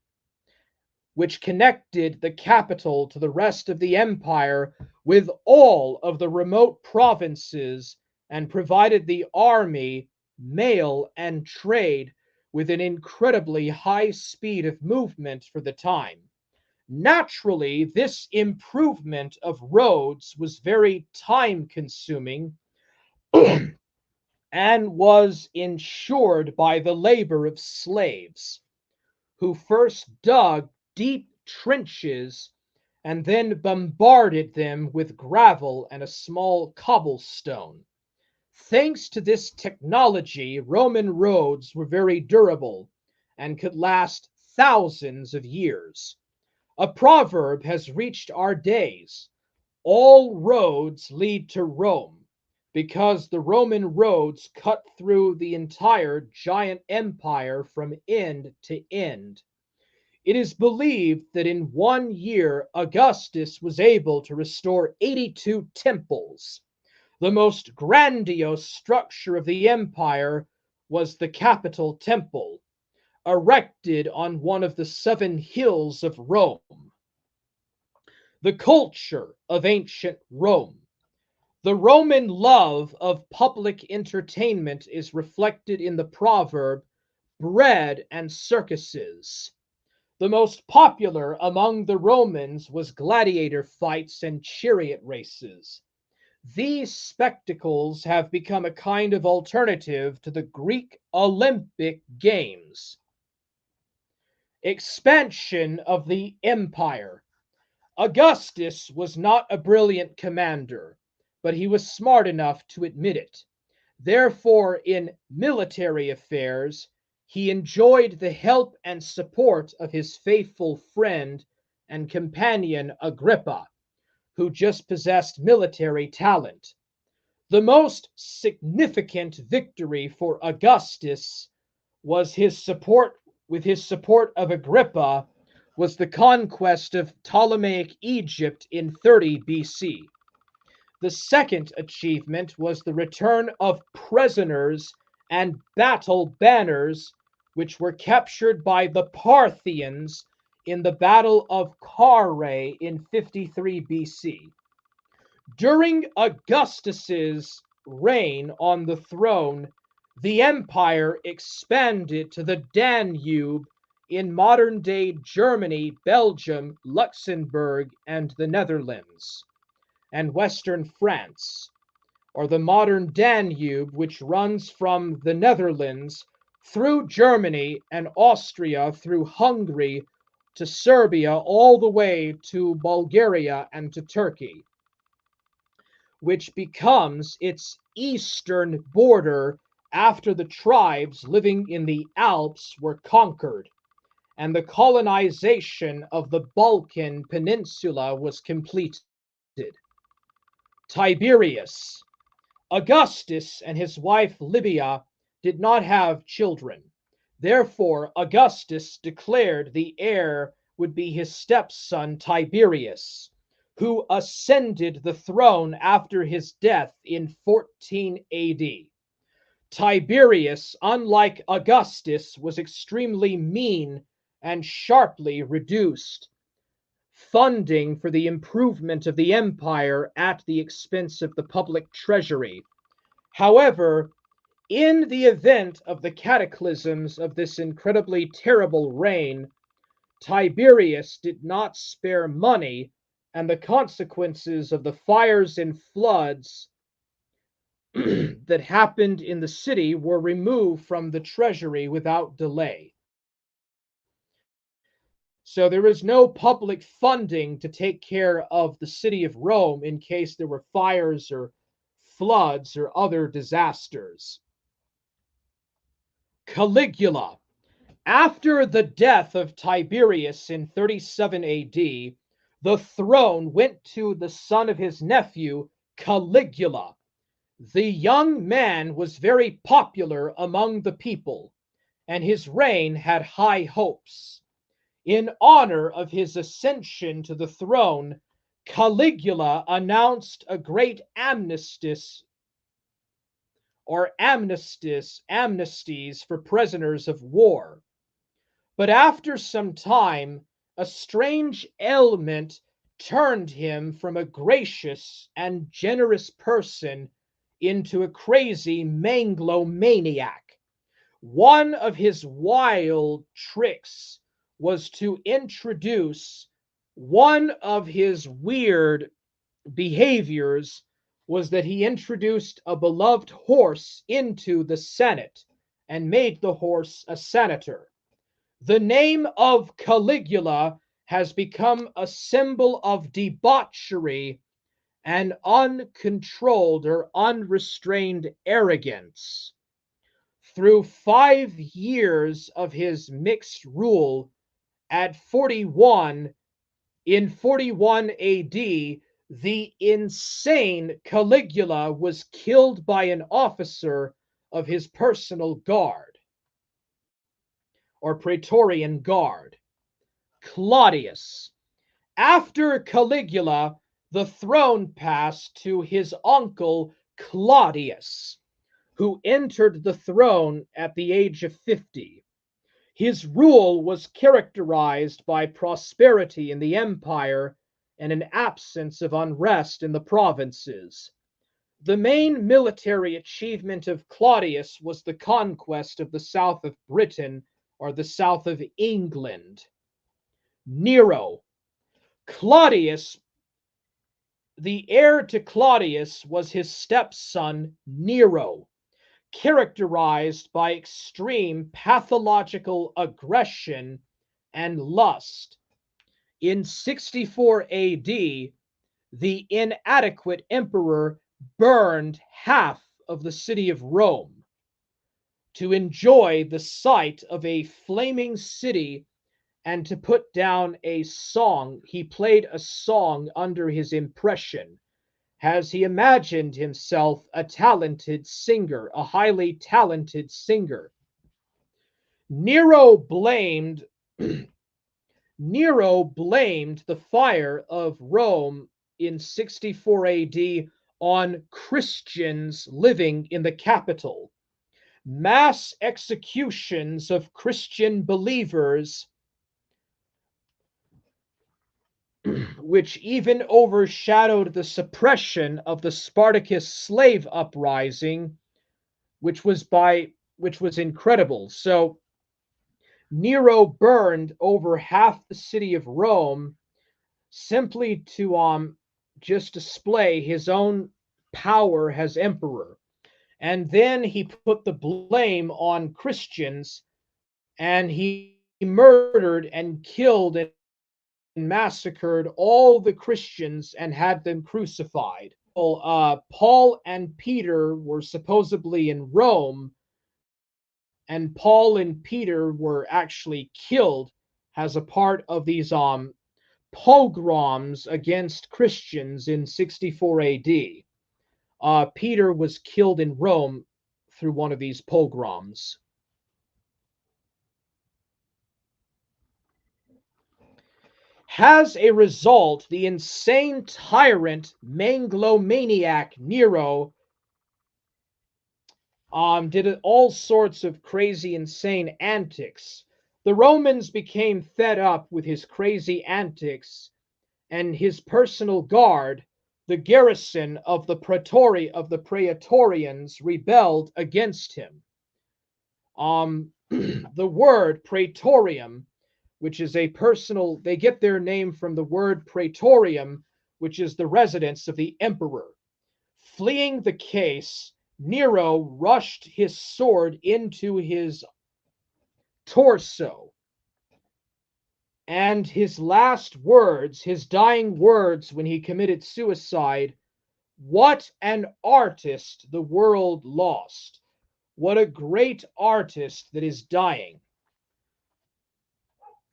which connected the capital to the rest of the empire with all of the remote provinces and provided the army, mail, and trade with an incredibly high speed of movement for the time. Naturally, this improvement of roads was very time consuming and was ensured by the labor of slaves, who first dug deep trenches and then bombarded them with gravel and a small cobblestone. Thanks to this technology, Roman roads were very durable and could last thousands of years. A proverb has reached our days: all roads lead to Rome, because the Roman roads cut through the entire giant empire from end to end. It is believed that in 1 year, Augustus was able to restore 82 temples. The most grandiose structure of the empire was the Capitol Temple, erected on one of the 7 hills of Rome. The culture of ancient Rome. The Roman love of public entertainment is reflected in the proverb, bread and circuses. The most popular among the Romans was gladiator fights and chariot races. These spectacles have become a kind of alternative to the Greek Olympic Games. Expansion of the empire. Augustus was not a brilliant commander, but he was smart enough to admit it. Therefore, in military affairs, he enjoyed the help and support of his faithful friend and companion Agrippa, who just possessed military talent. The most significant victory for Augustus was his support of Agrippa was the conquest of Ptolemaic Egypt in 30 BC. The second achievement was the return of prisoners and battle banners which were captured by the Parthians in the Battle of Carrhae in 53 BC. During Augustus's reign on the throne, the empire expanded to the Danube in modern-day Germany, Belgium, Luxembourg, and the Netherlands, and western France, or the modern Danube, which runs from the Netherlands through Germany and Austria, through Hungary to Serbia, all the way to Bulgaria and to Turkey, which becomes its eastern border after the tribes living in the Alps were conquered and the colonization of the Balkan Peninsula was completed. Tiberius. Augustus and his wife Livia did not have children. Therefore, Augustus declared the heir would be his stepson Tiberius, who ascended the throne after his death in 14 AD. Tiberius, unlike Augustus, was extremely mean and sharply reduced funding for the improvement of the empire at the expense of the public treasury. However, in the event of the cataclysms of this incredibly terrible reign, Tiberius did not spare money, and the consequences of the fires and floods that happened in the city were removed from the treasury without delay. So there is no public funding to take care of the city of Rome in case there were fires or floods or other disasters. Caligula. After the death of Tiberius in 37 AD, the throne went to the son of his nephew, Caligula. The young man was very popular among the people, and his reign had high hopes. In honor of his ascension to the throne, Caligula announced a great amnesties for prisoners of war. But after some time, a strange ailment turned him from a gracious and generous person into a crazy megalomaniac. One of his wild tricks was to introduce one of his weird behaviors was that he introduced a beloved horse into the Senate and made the horse a senator. The name of Caligula has become a symbol of debauchery and uncontrolled or unrestrained arrogance. Through 5 years of his mixed rule, in 41 AD, the insane Caligula was killed by an officer of his personal guard, or Praetorian Guard. Claudius. After Caligula, the throne passed to his uncle Claudius, who entered the throne at the age of 50. His rule was characterized by prosperity in the empire and an absence of unrest in the provinces. The main military achievement of Claudius was the conquest of the south of Britain, or the south of England. Nero. Claudius, the heir to Claudius was his stepson Nero, characterized by extreme pathological aggression and lust. In 64 AD, the inadequate emperor burned half of the city of Rome to enjoy the sight of a flaming city and to put down a song. He played a song under his impression, as he imagined himself a talented singer, a highly talented singer. Nero blamed Nero blamed the fire of Rome in 64 AD on Christians living in the capital. Mass executions of Christian believers, which even overshadowed the suppression of the Spartacus slave uprising, which was incredible. So Nero burned over half the city of Rome simply to just display his own power as emperor. And then he put the blame on Christians, and he murdered and killed and massacred all the Christians and had them crucified. Paul and Peter were supposedly in Rome, and Paul and Peter were actually killed as a part of these pogroms against Christians in 64 AD. Peter was killed in Rome through one of these pogroms. As a result, the insane tyrant, megalomaniac Nero did all sorts of crazy, insane antics. The Romans became fed up with his crazy antics, and his personal guard, the garrison of the Praetorians, rebelled against him. The word Praetorium, which is they get their name from the word Praetorium, which is the residence of the emperor. Fleeing the case, Nero rushed his sword into his torso, and his last words, his dying words when he committed suicide, "What an artist the world lost! What a great artist that is dying."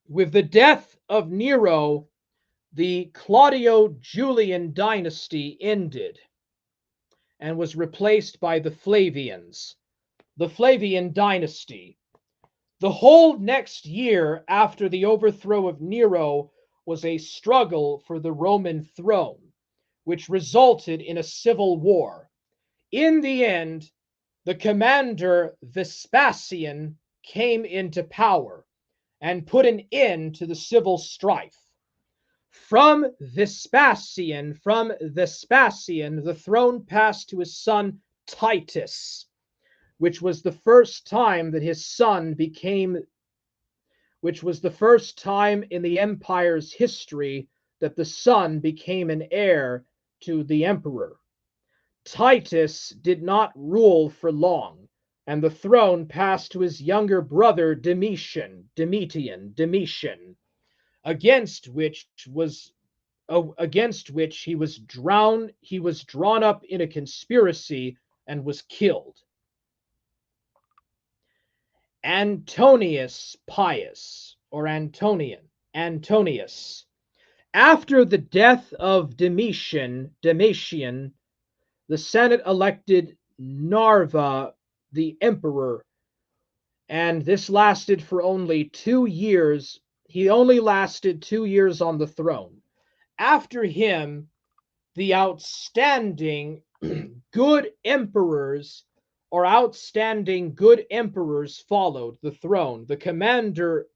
With the death of Nero, the Claudio-Julian dynasty ended and was replaced by the Flavians, the Flavian dynasty. The whole next year after the overthrow of Nero was a struggle for the Roman throne, which resulted in a civil war. In the end, the commander Vespasian came into power and put an end to the civil strife. From Vespasian, the throne passed to his son Titus, which was the first time that his son which was the first time in the empire's history that the son became an heir to the emperor. Titus did not rule for long, and the throne passed to his younger brother Domitian, against which he was drawn up in a conspiracy and was killed. Antonius Pius, or Antonius. After the death of Domitian, the Senate elected Nerva the emperor, and this lasted for only 2 years. He only lasted 2 years on the throne. After him, the outstanding good emperors followed the throne. The commander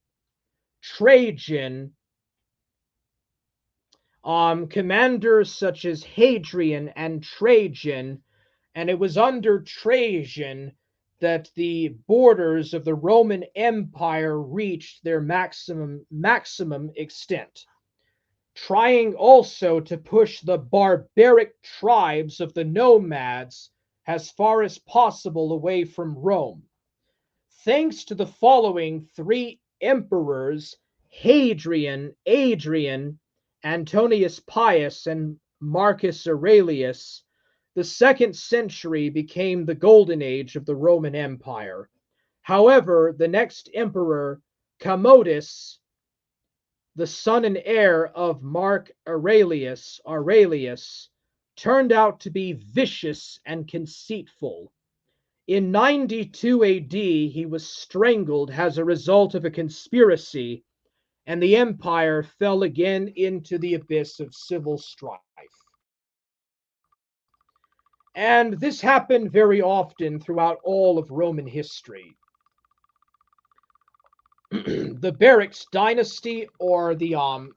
Trajan, commanders such as Hadrian and Trajan, and it was under Trajan that the borders of the Roman Empire reached their maximum extent, trying also to push the barbaric tribes of the nomads as far as possible away from Rome. Thanks to the following 3 emperors, Hadrian, Antonius Pius, and Marcus Aurelius, The 2nd century became the golden age of the Roman Empire. However, the next emperor, Commodus, the son and heir of Mark Aurelius, turned out to be vicious and conceitful. In 92 AD, he was strangled as a result of a conspiracy, and the empire fell again into the abyss of civil strife. And this happened very often throughout all of Roman history. The Barracks dynasty, or the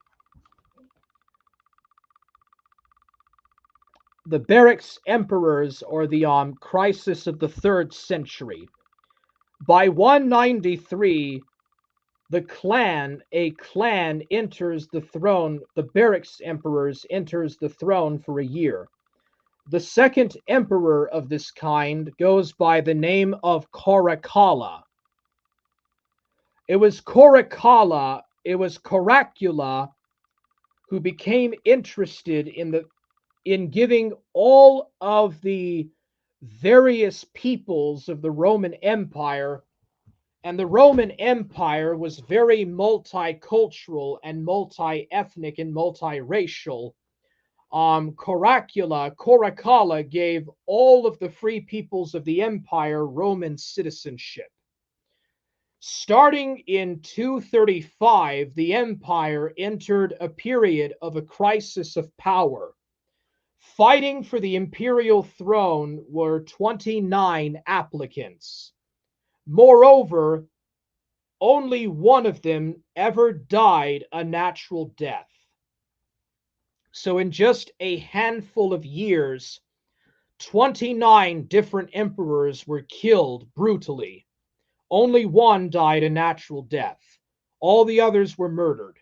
Barracks emperors, or the crisis of the 3rd century. By 193, a clan enters the throne. The Barracks emperors enters the throne for a year. The 2nd emperor of this kind goes by the name of Caracalla. It was Caracalla, who became interested in giving all of the various peoples of the Roman Empire, and the Roman Empire was very multicultural and multi-ethnic and multiracial. Caracalla gave all of the free peoples of the empire Roman citizenship. Starting in 235, the empire entered a period of a crisis of power. Fighting for the imperial throne were 29 applicants. Moreover, only one of them ever died a natural death. So in just a handful of years, 29 different emperors were killed brutally. Only one died a natural death. All the others were murdered.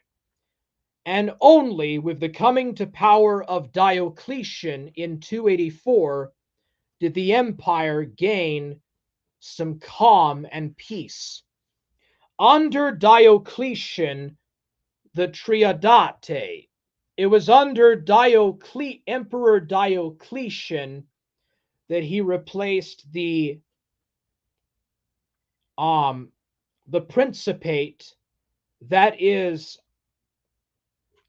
And only with the coming to power of Diocletian in 284 did the empire gain some calm and peace. Under Diocletian, the Triadate, it was under Emperor Diocletian that he replaced the Principate, that is,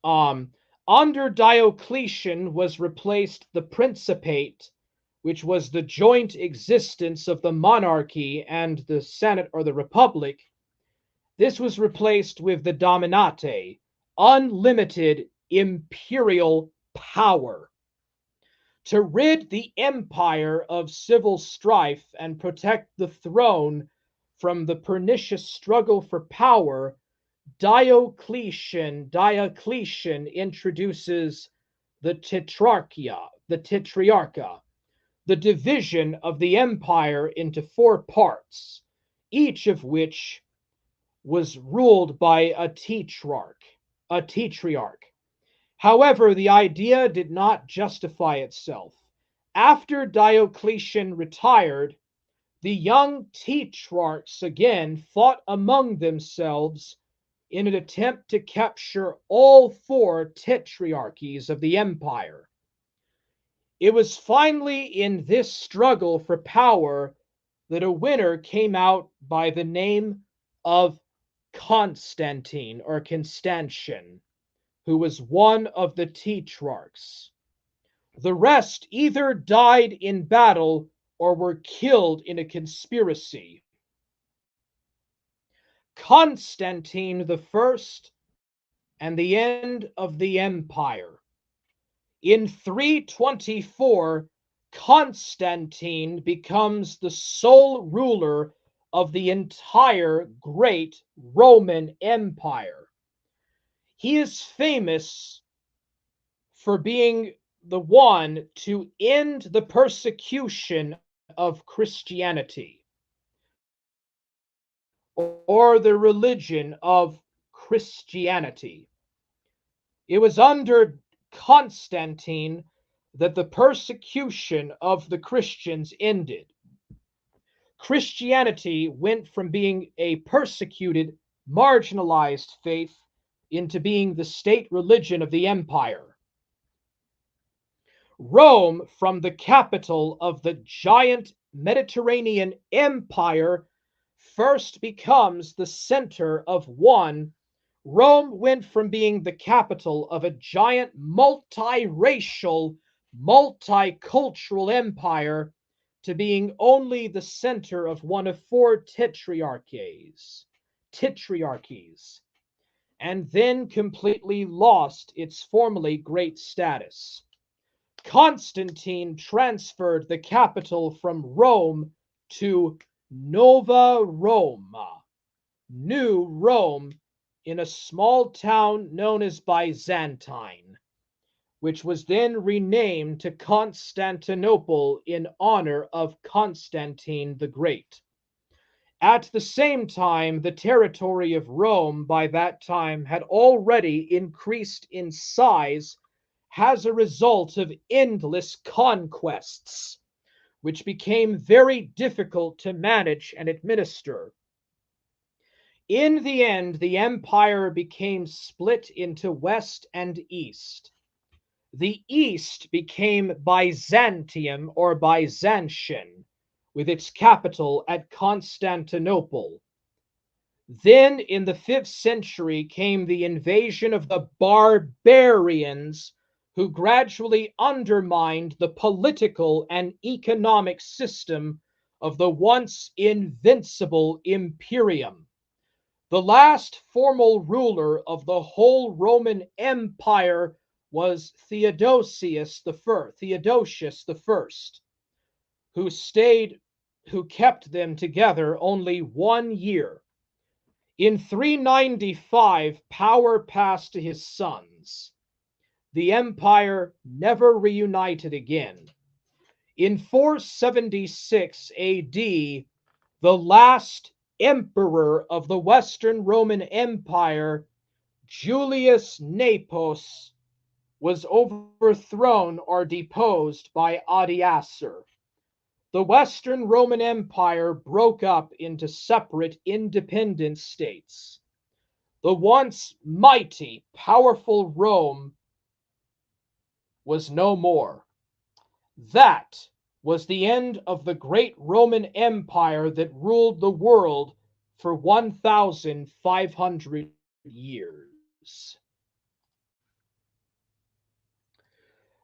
under Diocletian was replaced the Principate, which was the joint existence of the monarchy and the Senate or the Republic. This was replaced with the Dominate, unlimited imperial power. To rid the empire of civil strife and protect the throne from the pernicious struggle for power, Diocletian introduces the Tetrarcha, the division of the empire into 4 parts, each of which was ruled by a tetrarch. However, the idea did not justify itself. After Diocletian retired, the young tetrarchs again fought among themselves in an attempt to capture all 4 tetrarchies of the empire. It was finally in this struggle for power that a winner came out by the name of Constantine, or Constantian, who was one of the tetrarchs. The rest either died in battle or were killed in a conspiracy. Constantine I and the end of the empire. In 324, Constantine becomes the sole ruler of the entire great Roman Empire. He is famous for being the one to end the persecution of Christianity, or the religion of Christianity. It was under Constantine that the persecution of the Christians ended. Christianity went from being a persecuted, marginalized faith into being the state religion of the empire. Rome, from the capital of the giant Mediterranean empire, first becomes the center of one. Rome went from being the capital of a giant multiracial, multicultural empire to being only the center of one of four tetrarchies, and then completely lost its formerly great status. Constantine transferred the capital from Rome to Nova Roma, New Rome, in a small town known as Byzantine, which was then renamed to Constantinople in honor of Constantine the Great. At the same time, the territory of Rome by that time had already increased in size as a result of endless conquests, which became very difficult to manage and administer. In the end, the empire became split into West and East. The East became Byzantium or Byzantian, with its capital at Constantinople. Then, in the 5th century, came the invasion of the barbarians, who gradually undermined the political and economic system of the once invincible imperium. The last formal ruler of the whole Roman Empire was Theodosius I, who kept them together only 1 year. In 395, power passed to his sons. The empire never reunited again. In 476 AD, the last emperor of the Western Roman Empire, Julius Nepos, was overthrown or deposed by Adi-Assar. The Western Roman Empire broke up into separate independent states. The once mighty, powerful Rome was no more. That was the end of the great Roman Empire that ruled the world for 1,500 years.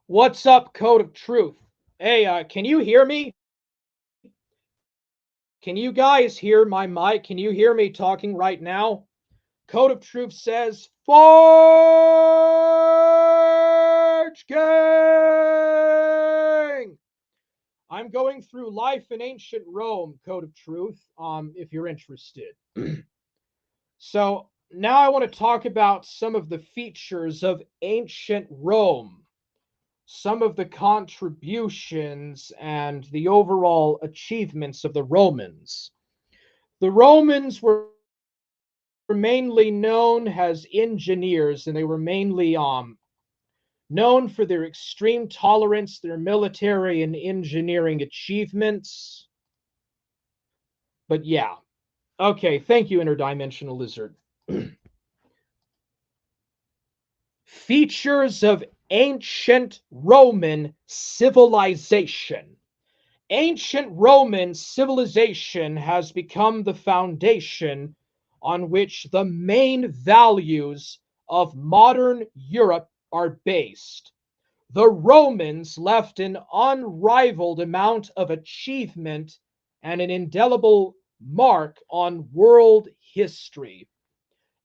What's up, Code of Truth? Hey, can you hear me? Can you guys hear my mic? Can you hear me talking right now? Code of Truth says, Forge King! I'm going through Life in Ancient Rome, Code of Truth, if you're interested. So now I want to talk about some of the features of ancient Rome, some of the contributions and the overall achievements of the Romans. The Romans were mainly known as engineers, and they were mainly known for their extreme tolerance, their military and engineering achievements. But yeah. Okay, thank you, Interdimensional Lizard. Features of ancient Roman civilization. Ancient Roman civilization has become the foundation on which the main values of modern Europe are based. The Romans left an unrivaled amount of achievement and an indelible mark on world history.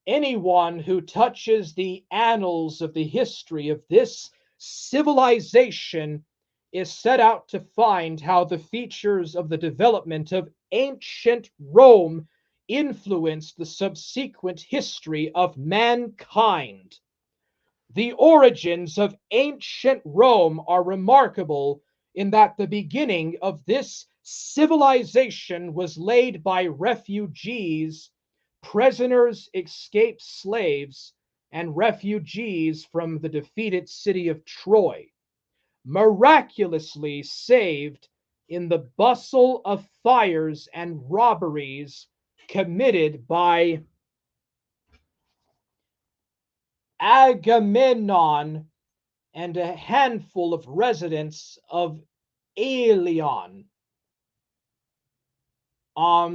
Anyone who touches the annals of the history of this civilization is set out to find how the features of the development of ancient Rome influenced the subsequent history of mankind. The origins of ancient Rome are remarkable in that the beginning of this civilization was laid by refugees, prisoners, escaped slaves, and refugees from the defeated city of Troy, miraculously saved in the bustle of fires and robberies committed by Agamemnon and a handful of residents of Aelion.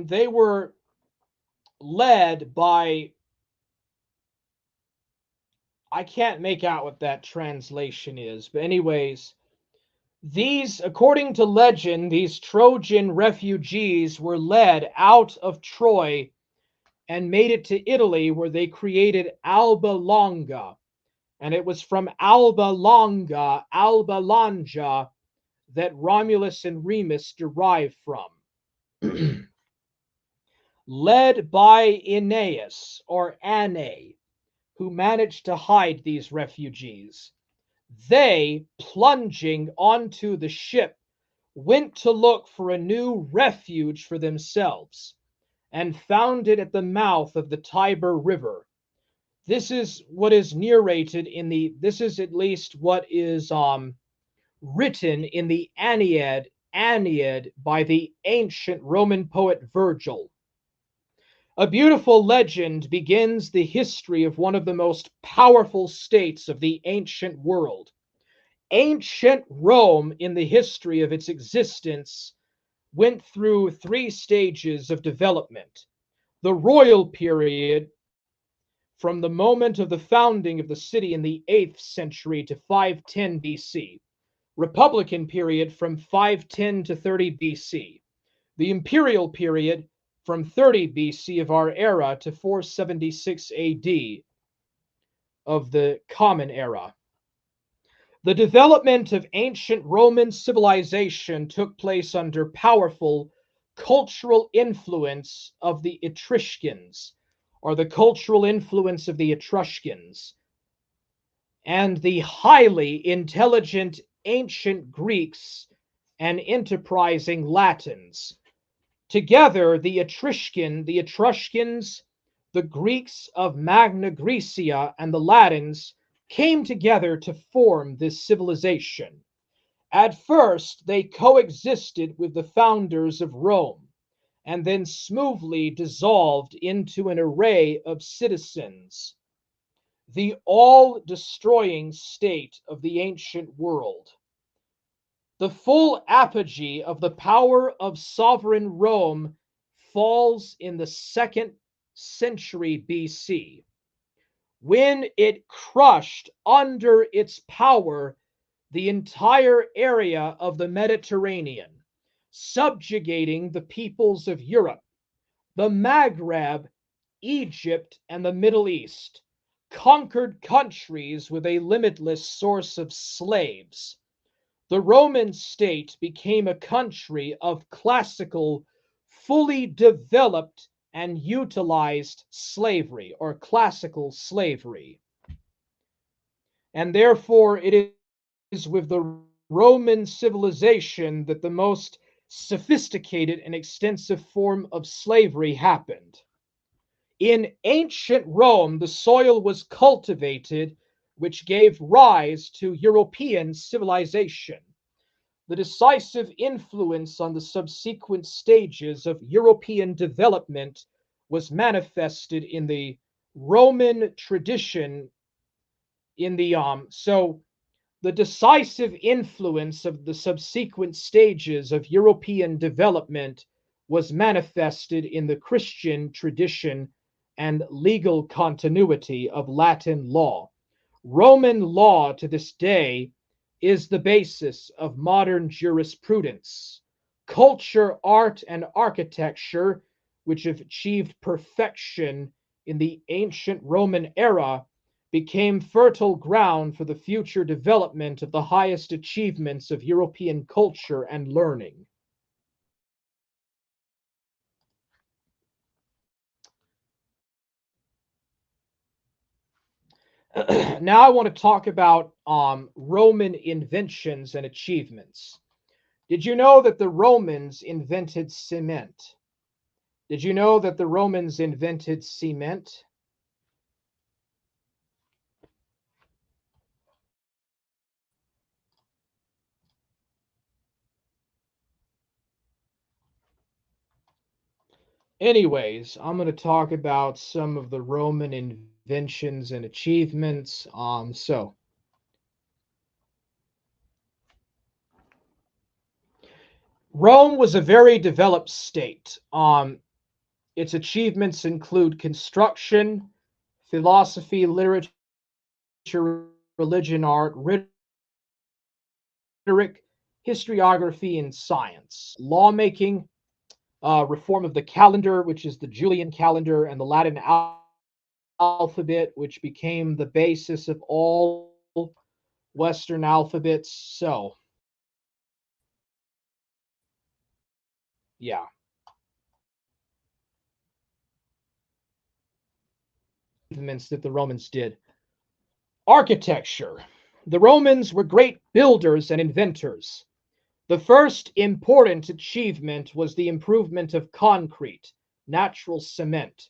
They were led by, I can't make out what that translation is, but anyways, these, according to legend, these Trojan refugees were led out of Troy and made it to Italy, where they created Alba Longa. And it was from Alba Longa, Alba Longa, that Romulus and Remus derive from. Led by Aeneas, or Anne, who managed to hide these refugees. They, plunging onto the ship, went to look for a new refuge for themselves, and found it at the mouth of the Tiber River. This is what is narrated in the, this is at least what is written in the Aeneid by the ancient Roman poet Virgil. A beautiful legend begins the history of one of the most powerful states of the ancient world. Ancient Rome, in the history of its existence, went through three stages of development. The royal period, from the moment of the founding of the city in the 8th century to 510 BC. Republican period from 510 to 30 BC. The imperial period from 30 BC of our era to 476 AD of the Common Era. The development of ancient Roman civilization took place under powerful cultural influence of the Etruscans, or the cultural influence of the Etruscans, and the highly intelligent ancient Greeks and enterprising Latins. Together, the Etruscans, the Greeks of Magna Graecia, and the Latins came together to form this civilization. At first, they coexisted with the founders of Rome, and then smoothly dissolved into an array of citizens, the all-destroying state of the ancient world. The full apogee of the power of sovereign Rome falls in the 2nd century BC, when it crushed under its power the entire area of the Mediterranean, subjugating the peoples of Europe, the Maghreb, Egypt, and the Middle East, conquered countries with a limitless source of slaves. The Roman state became a country of classical, fully developed and utilized slavery, or classical slavery. And therefore, it is with the Roman civilization that the most sophisticated and extensive form of slavery happened. In ancient Rome, the soil was cultivated, which gave rise to European civilization. The decisive influence on the subsequent stages of European development was manifested in the Roman tradition so the decisive influence of the subsequent stages of European development was manifested in the Christian tradition and legal continuity of Latin law. Roman law to this day is the basis of modern jurisprudence. Culture, art, and architecture, which have achieved perfection in the ancient Roman era, became fertile ground for the future development of the highest achievements of European culture and learning. Now I want to talk about Roman inventions and achievements. Did you know that the Romans invented cement? Did you know that the Romans invented cement? Anyways, I'm going to talk about some of the Roman inventions and achievements. So, Rome was a very developed state. Its achievements include construction, philosophy, literature, religion, art, rhetoric, historiography, and science. Lawmaking, reform of the calendar, which is the Julian calendar, and the Latin alphabet, which became the basis of all Western alphabets. So, yeah. Achievements that the Romans did. Architecture. The Romans were great builders and inventors. The first important achievement was the improvement of concrete, natural cement,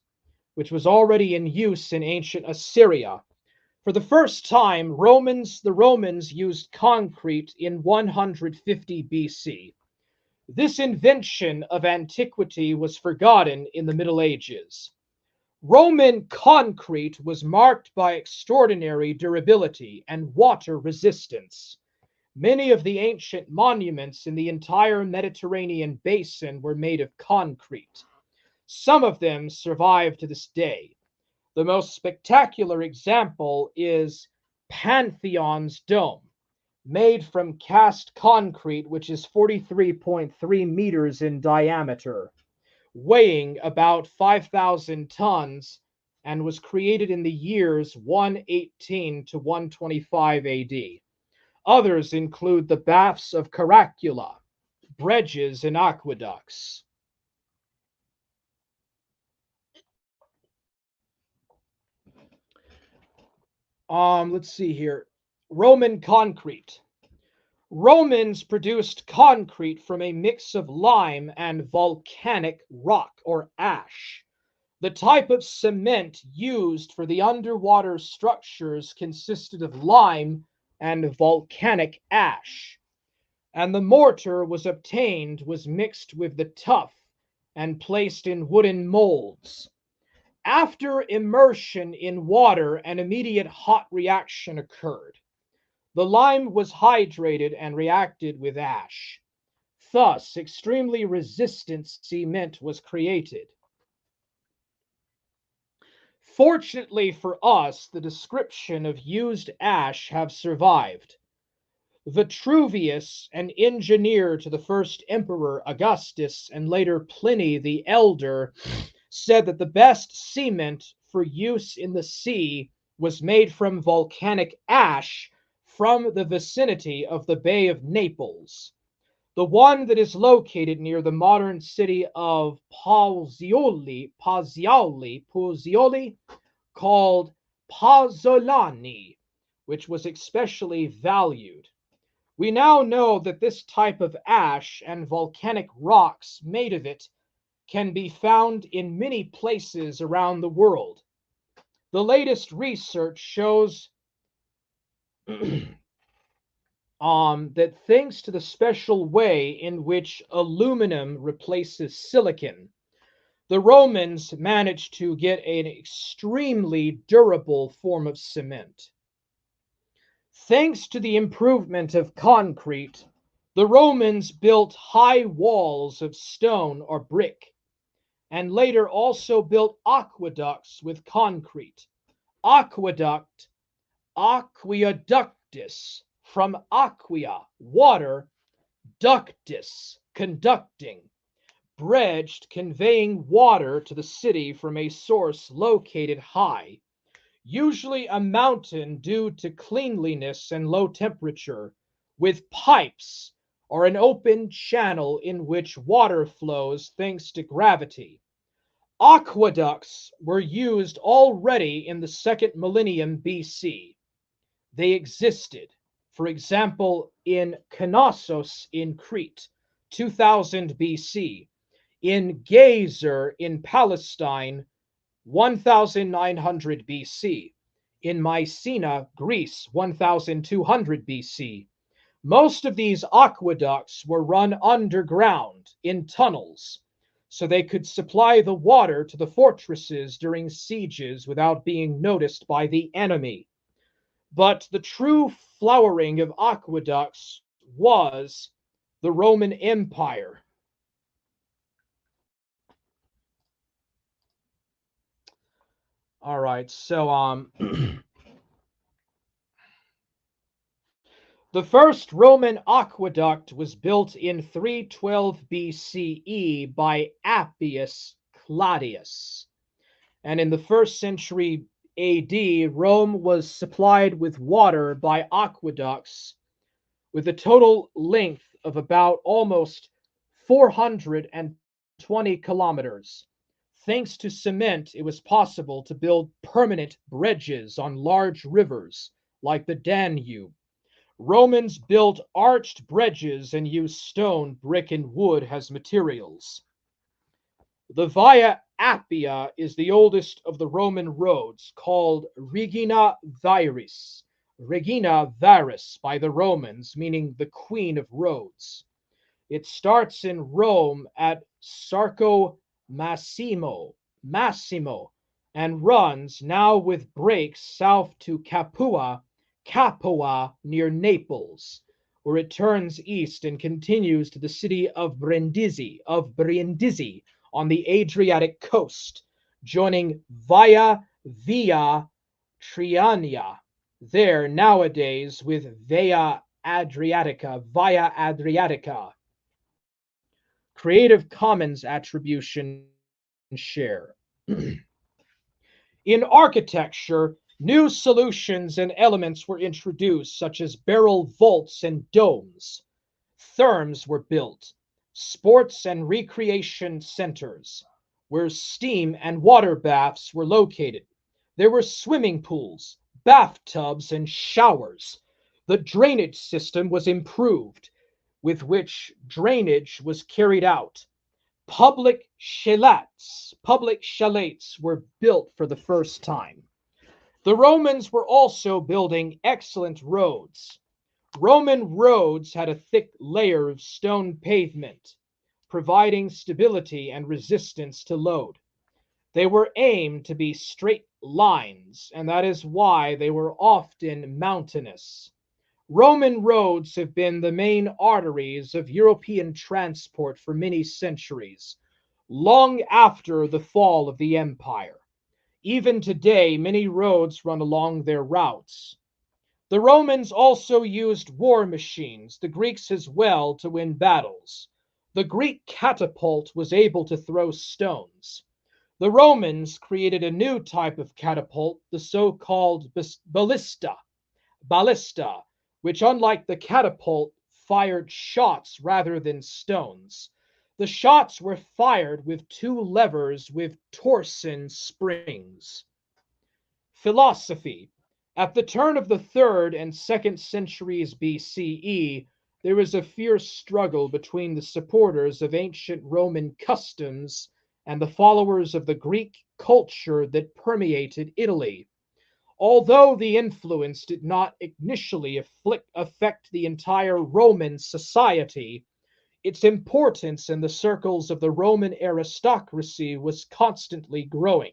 which was already in use in ancient Assyria. For the first time, the Romans used concrete in 150 BC. This invention of antiquity was forgotten in the Middle Ages. Roman concrete was marked by extraordinary durability and water resistance. Many of the ancient monuments in the entire Mediterranean basin were made of concrete. Some of them survive to this day. The most spectacular example is Pantheon's dome, made from cast concrete, which is 43.3 meters in diameter, weighing about 5,000 tons, and was created in the years 118 to 125 AD. Others include the baths of Caracalla, bridges, and aqueducts. Let's see here. Roman concrete. Romans produced concrete from a mix of lime and volcanic rock or ash. The type of cement used for the underwater structures consisted of lime and volcanic ash, and the mortar was mixed with the tuff and placed in wooden molds. After immersion in water, an immediate hot reaction occurred. The lime was hydrated and reacted with ash. Thus, extremely resistant cement was created. Fortunately for us, the description of used ash have survived. Vitruvius, an engineer to the first emperor Augustus and later Pliny the Elder, said that the best cement for use in the sea was made from volcanic ash from the vicinity of the Bay of Naples. The one that is located near the modern city of Pozzuoli, called Pozzolani, which was especially valued. We now know that this type of ash and volcanic rocks made of it can be found in many places around the world. The latest research shows that thanks to the special way in which aluminum replaces silicon, the Romans managed to get an extremely durable form of cement. Thanks to the improvement of concrete, the Romans built high walls of stone or brick, and later also built aqueducts with concrete. Aqueduct, aqueductus, from aqua, water, ductus, conducting, bridged, conveying water to the city from a source located high, usually a mountain due to cleanliness and low temperature, with pipes or an open channel in which water flows thanks to gravity. Aqueducts were used already in the second millennium BC. They existed, for example, in Knossos in Crete, 2000 BC, in Gezer in Palestine, 1900 BC, in Mycenae, Greece, 1200 BC. Most of these aqueducts were run underground in tunnels, so they could supply the water to the fortresses during sieges without being noticed by the enemy. But the true flowering of aqueducts was the Roman Empire. All right, so the first Roman aqueduct was built in 312 BCE by Appius Claudius. And in the first century AD, Rome was supplied with water by aqueducts with a total length of about almost 420 kilometers. Thanks to cement, it was possible to build permanent bridges on large rivers like the Danube. Romans built arched bridges and used stone, brick, and wood as materials. The Via Appia is the oldest of the Roman roads, called Regina Viris, Regina Varis by the Romans, meaning the Queen of Roads. It starts in Rome at Sarco Massimo, and runs, now with breaks, south to Capua near Naples, where it turns east and continues to the city of Brindisi on the Adriatic coast, joining Via Triania there nowadays with Via Adriatica. Creative Commons Attribution Share. In architecture, new solutions and elements were introduced, such as barrel vaults and domes. Thermes were built, sports and recreation centers, where steam and water baths were located. There were swimming pools, bathtubs, and showers. The drainage system was improved, with which drainage was carried out. Public chalets were built for the first time. The Romans were also building excellent roads. Roman roads had a thick layer of stone pavement, providing stability and resistance to load. They were aimed to be straight lines, and that is why they were often mountainous. Roman roads have been the main arteries of European transport for many centuries, long after the fall of the empire. Even today, many roads run along their routes. The Romans also used war machines, the Greeks as well, to win battles. The Greek catapult was able to throw stones. The Romans created a new type of catapult, the so-called ballista, which, unlike the catapult, fired shots rather than stones. The shots were fired with two levers with torsion springs. Philosophy. At the turn of the 3rd and 2nd centuries BCE, there was a fierce struggle between the supporters of ancient Roman customs and the followers of the Greek culture that permeated Italy. Although the influence did not initially affect the entire Roman society, its importance in the circles of the Roman aristocracy was constantly growing.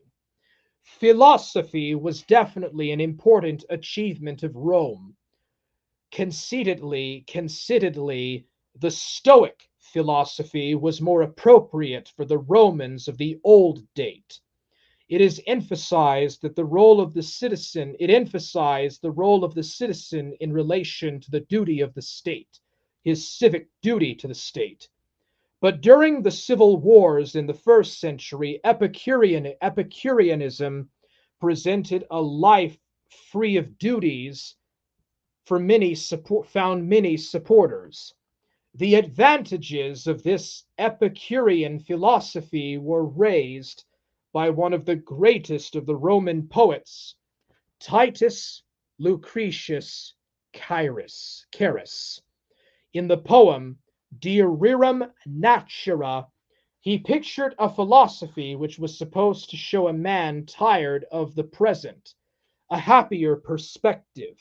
Philosophy was definitely an important achievement of Rome. Conceitedly, the Stoic philosophy was more appropriate for the Romans of the old date. It emphasized the role of the citizen in relation to the duty of the state, his civic duty to the state. But during the civil wars in the 1st century, Epicureanism presented a life free of duties found many supporters. The advantages of this Epicurean philosophy were raised by one of the greatest of the Roman poets, Titus Lucretius Carus. In the poem De Rerum Natura, he pictured a philosophy which was supposed to show a man tired of the present, a happier perspective,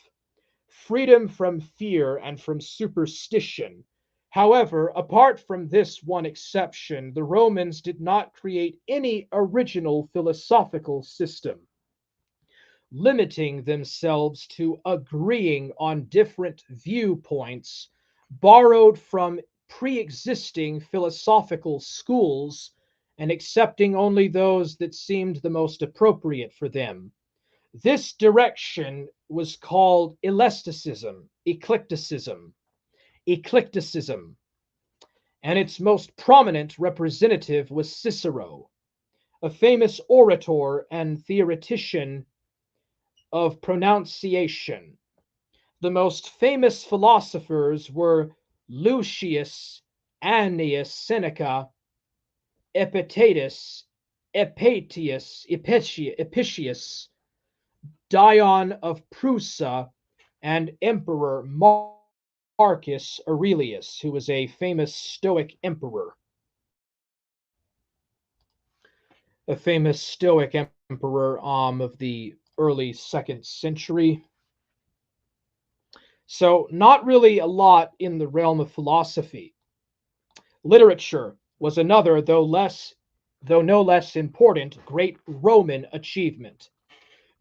freedom from fear and from superstition. However, apart from this one exception, the Romans did not create any original philosophical system, limiting themselves to agreeing on different viewpoints borrowed from pre-existing philosophical schools and accepting only those that seemed the most appropriate for them. This direction was called eclecticism, and its most prominent representative was Cicero, a famous orator and theoretician of pronunciation. The most famous philosophers were Lucius, Annaeus Seneca, Epictetus, Apicius, Dion of Prusa, and Emperor Marcus Aurelius, who was a famous Stoic emperor. Of the early 2nd century. So not really a lot in the realm of philosophy. Literature was another, though no less important, great Roman achievement.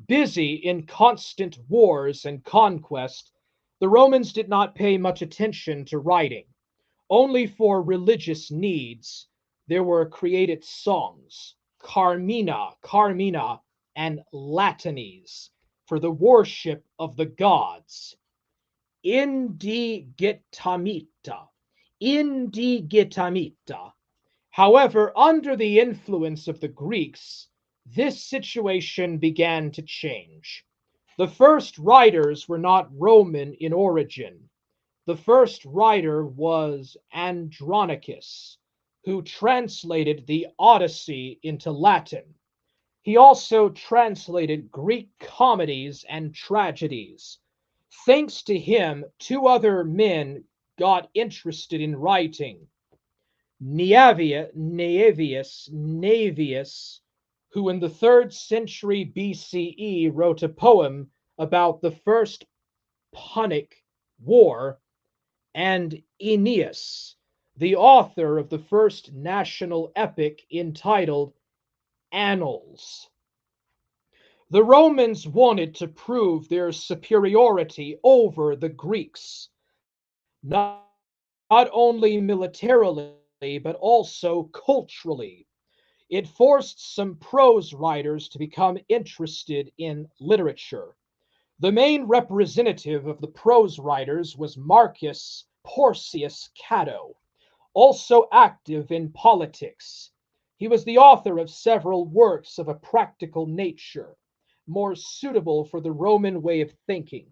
Busy in constant wars and conquest, the Romans did not pay much attention to writing. Only for religious needs there were created songs, Carmina, and Latines, for the worship of the gods. Indigitamita. However, under the influence of the Greeks, this situation began to change. The first writers were not Roman in origin. The first writer was Andronicus, who translated the Odyssey into Latin. He also translated Greek comedies and tragedies. Thanks to him, 2 other men got interested in writing. Naevius, who in the 3rd century BCE wrote a poem about the First Punic War, and Aeneas, the author of the first national epic entitled Annals. The Romans wanted to prove their superiority over the Greeks, not only militarily, but also culturally. It forced some prose writers to become interested in literature. The main representative of the prose writers was Marcus Porcius Cato, also active in politics. He was the author of several works of a practical nature, more suitable for the Roman way of thinking.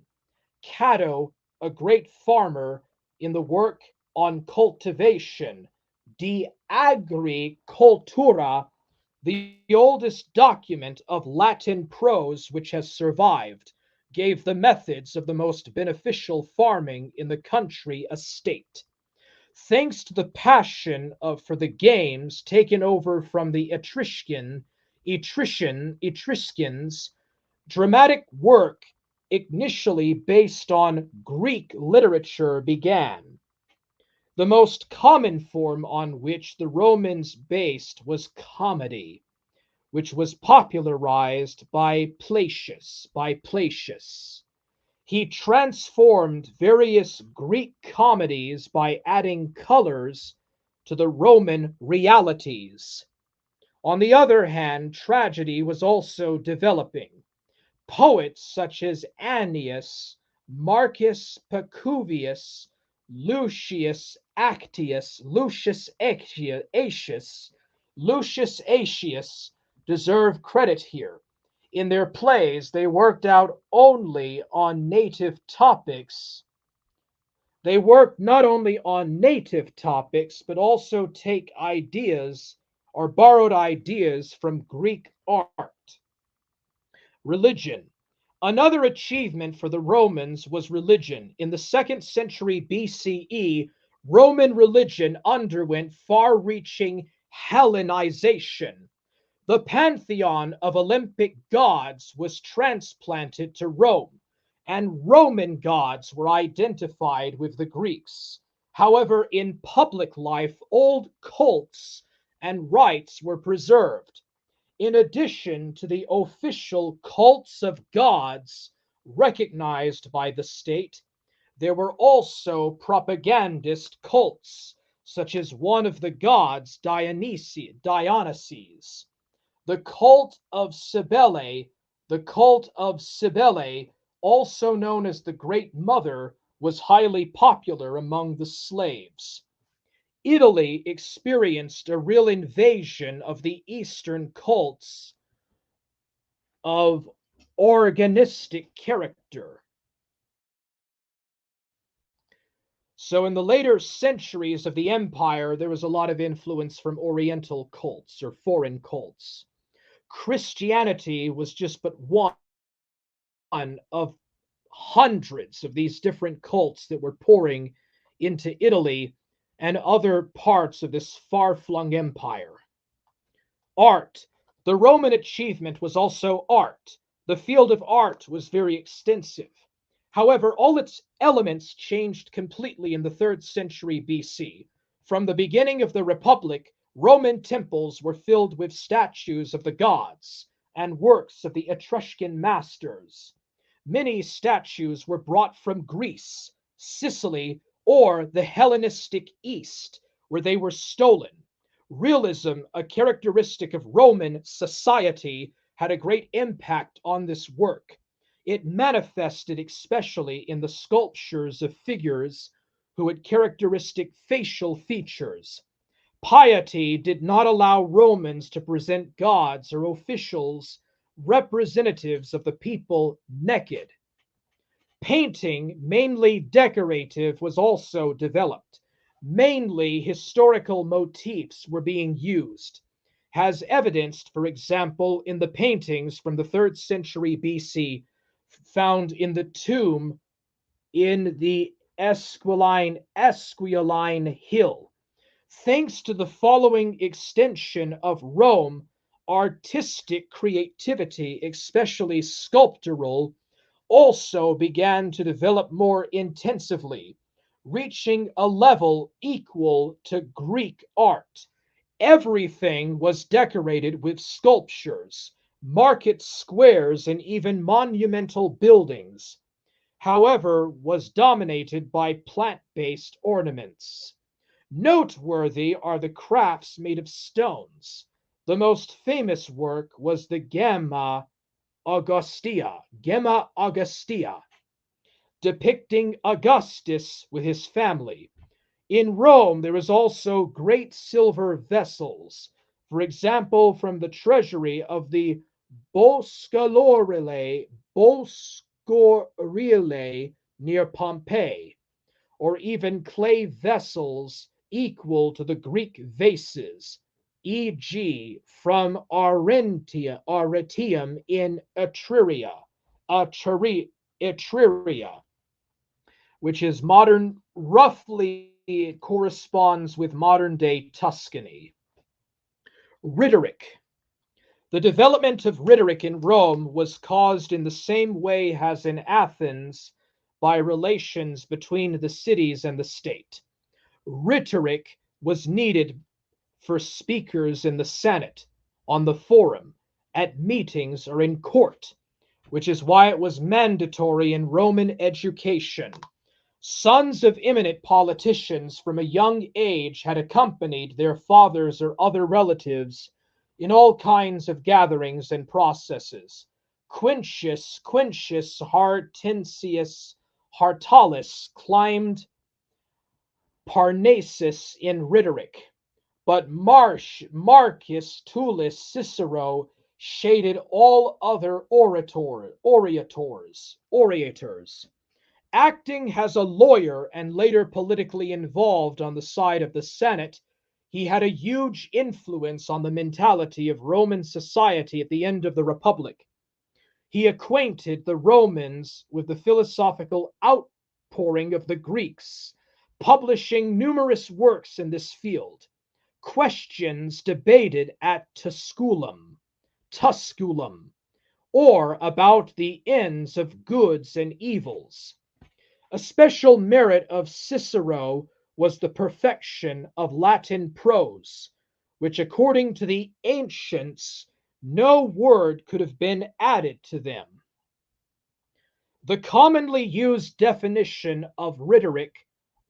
Cato, a great farmer, in the work on cultivation, De Agricultura, the oldest document of Latin prose which has survived, gave the methods of the most beneficial farming in the country estate. Thanks to the passion for the games taken over from the Etruscans, dramatic work initially based on Greek literature began. The most common form on which the Romans based was comedy, which was popularized by Placius. He transformed various Greek comedies by adding colors to the Roman realities. On the other hand, tragedy was also developing. Poets such as Annaeus, Marcus Pacuvius, Lucius Actius, Lucius Aetius deserve credit here. In their plays, they worked out only on native topics. They worked not only on native topics, but also take ideas or borrowed ideas from Greek art. Religion. Another achievement for the Romans was religion. In the 2nd century BCE, Roman religion underwent far-reaching Hellenization. The pantheon of Olympic gods was transplanted to Rome, and Roman gods were identified with the Greeks. However, in public life, old cults and rites were preserved. In addition to the official cults of gods recognized by the state, there were also propagandist cults such as one of the gods, Dionysus. The cult of Cybele, also known as the Great Mother, was highly popular among the slaves. Italy experienced a real invasion of the Eastern cults of organistic character. So, in the later centuries of the empire, there was a lot of influence from Oriental cults or foreign cults. Christianity was just but one of hundreds of these different cults that were pouring into Italy and other parts of this far flung empire. Art. The Roman achievement was also art. The field of art was very extensive. However, all its elements changed completely in the 3rd century BC. From the beginning of the Republic, Roman temples were filled with statues of the gods and works of the Etruscan masters. Many statues were brought from Greece, Sicily, or the Hellenistic East, where they were stolen. Realism, a characteristic of Roman society, had a great impact on this work. It manifested especially in the sculptures of figures who had characteristic facial features. Piety did not allow Romans to present gods or officials, representatives of the people, naked. Painting, mainly decorative, was also developed. Mainly historical motifs were being used, as evidenced, for example, in the paintings from the 3rd century BC found in the tomb in the Esquiline Hill. Thanks to the following extension of Rome, artistic creativity, especially sculptural, also began to develop more intensively, reaching a level equal to Greek art. Everything was decorated with sculptures, market squares, and even monumental buildings, however, was dominated by plant-based ornaments. Noteworthy are the crafts made of stones. The most famous work was the Gemma Augustea, depicting Augustus with his family. In Rome, there is also great silver vessels, for example, from the treasury of the Boscorile near Pompeii, or even clay vessels equal to the Greek vases, e.g., from Arretium in Etruria, which is modern, roughly corresponds with modern day Tuscany. Rhetoric. The development of rhetoric in Rome was caused in the same way as in Athens by relations between the cities and the state. Rhetoric was needed for speakers in the Senate, on the forum, at meetings, or in court, which is why it was mandatory in Roman education. Sons of eminent politicians from a young age had accompanied their fathers or other relatives in all kinds of gatherings and processes. Quintius Hartalus climbed Parnassus in rhetoric, but Marcus Tullius Cicero shaded all other orators. Acting as a lawyer and later politically involved on the side of the Senate, he had a huge influence on the mentality of Roman society at the end of the Republic. He acquainted the Romans with the philosophical outpouring of the Greeks, publishing numerous works in this field. Questions debated at Tusculum, or about the ends of goods and evils. A special merit of Cicero was the perfection of Latin prose, which, according to the ancients, no word could have been added to them. The commonly used definition of rhetoric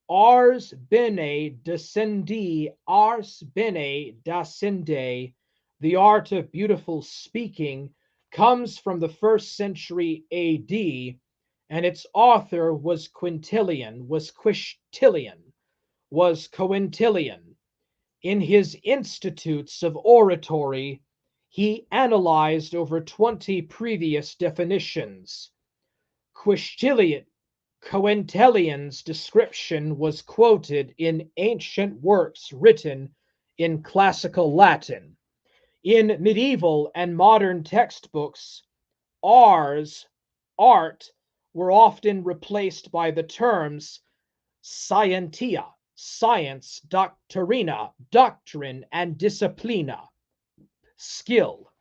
ars bene descendi, ars bene dacende, the art of beautiful speaking, comes from the 1st century AD, and its author was Quintilian, was Cointilian. In his Institutes of Oratory, he analyzed over 20 previous definitions. Cointilian's description was quoted in ancient works written in classical Latin. In medieval and modern textbooks, ars, art, were often replaced by the terms scientia, science, doctrina, doctrine, and disciplina, skill.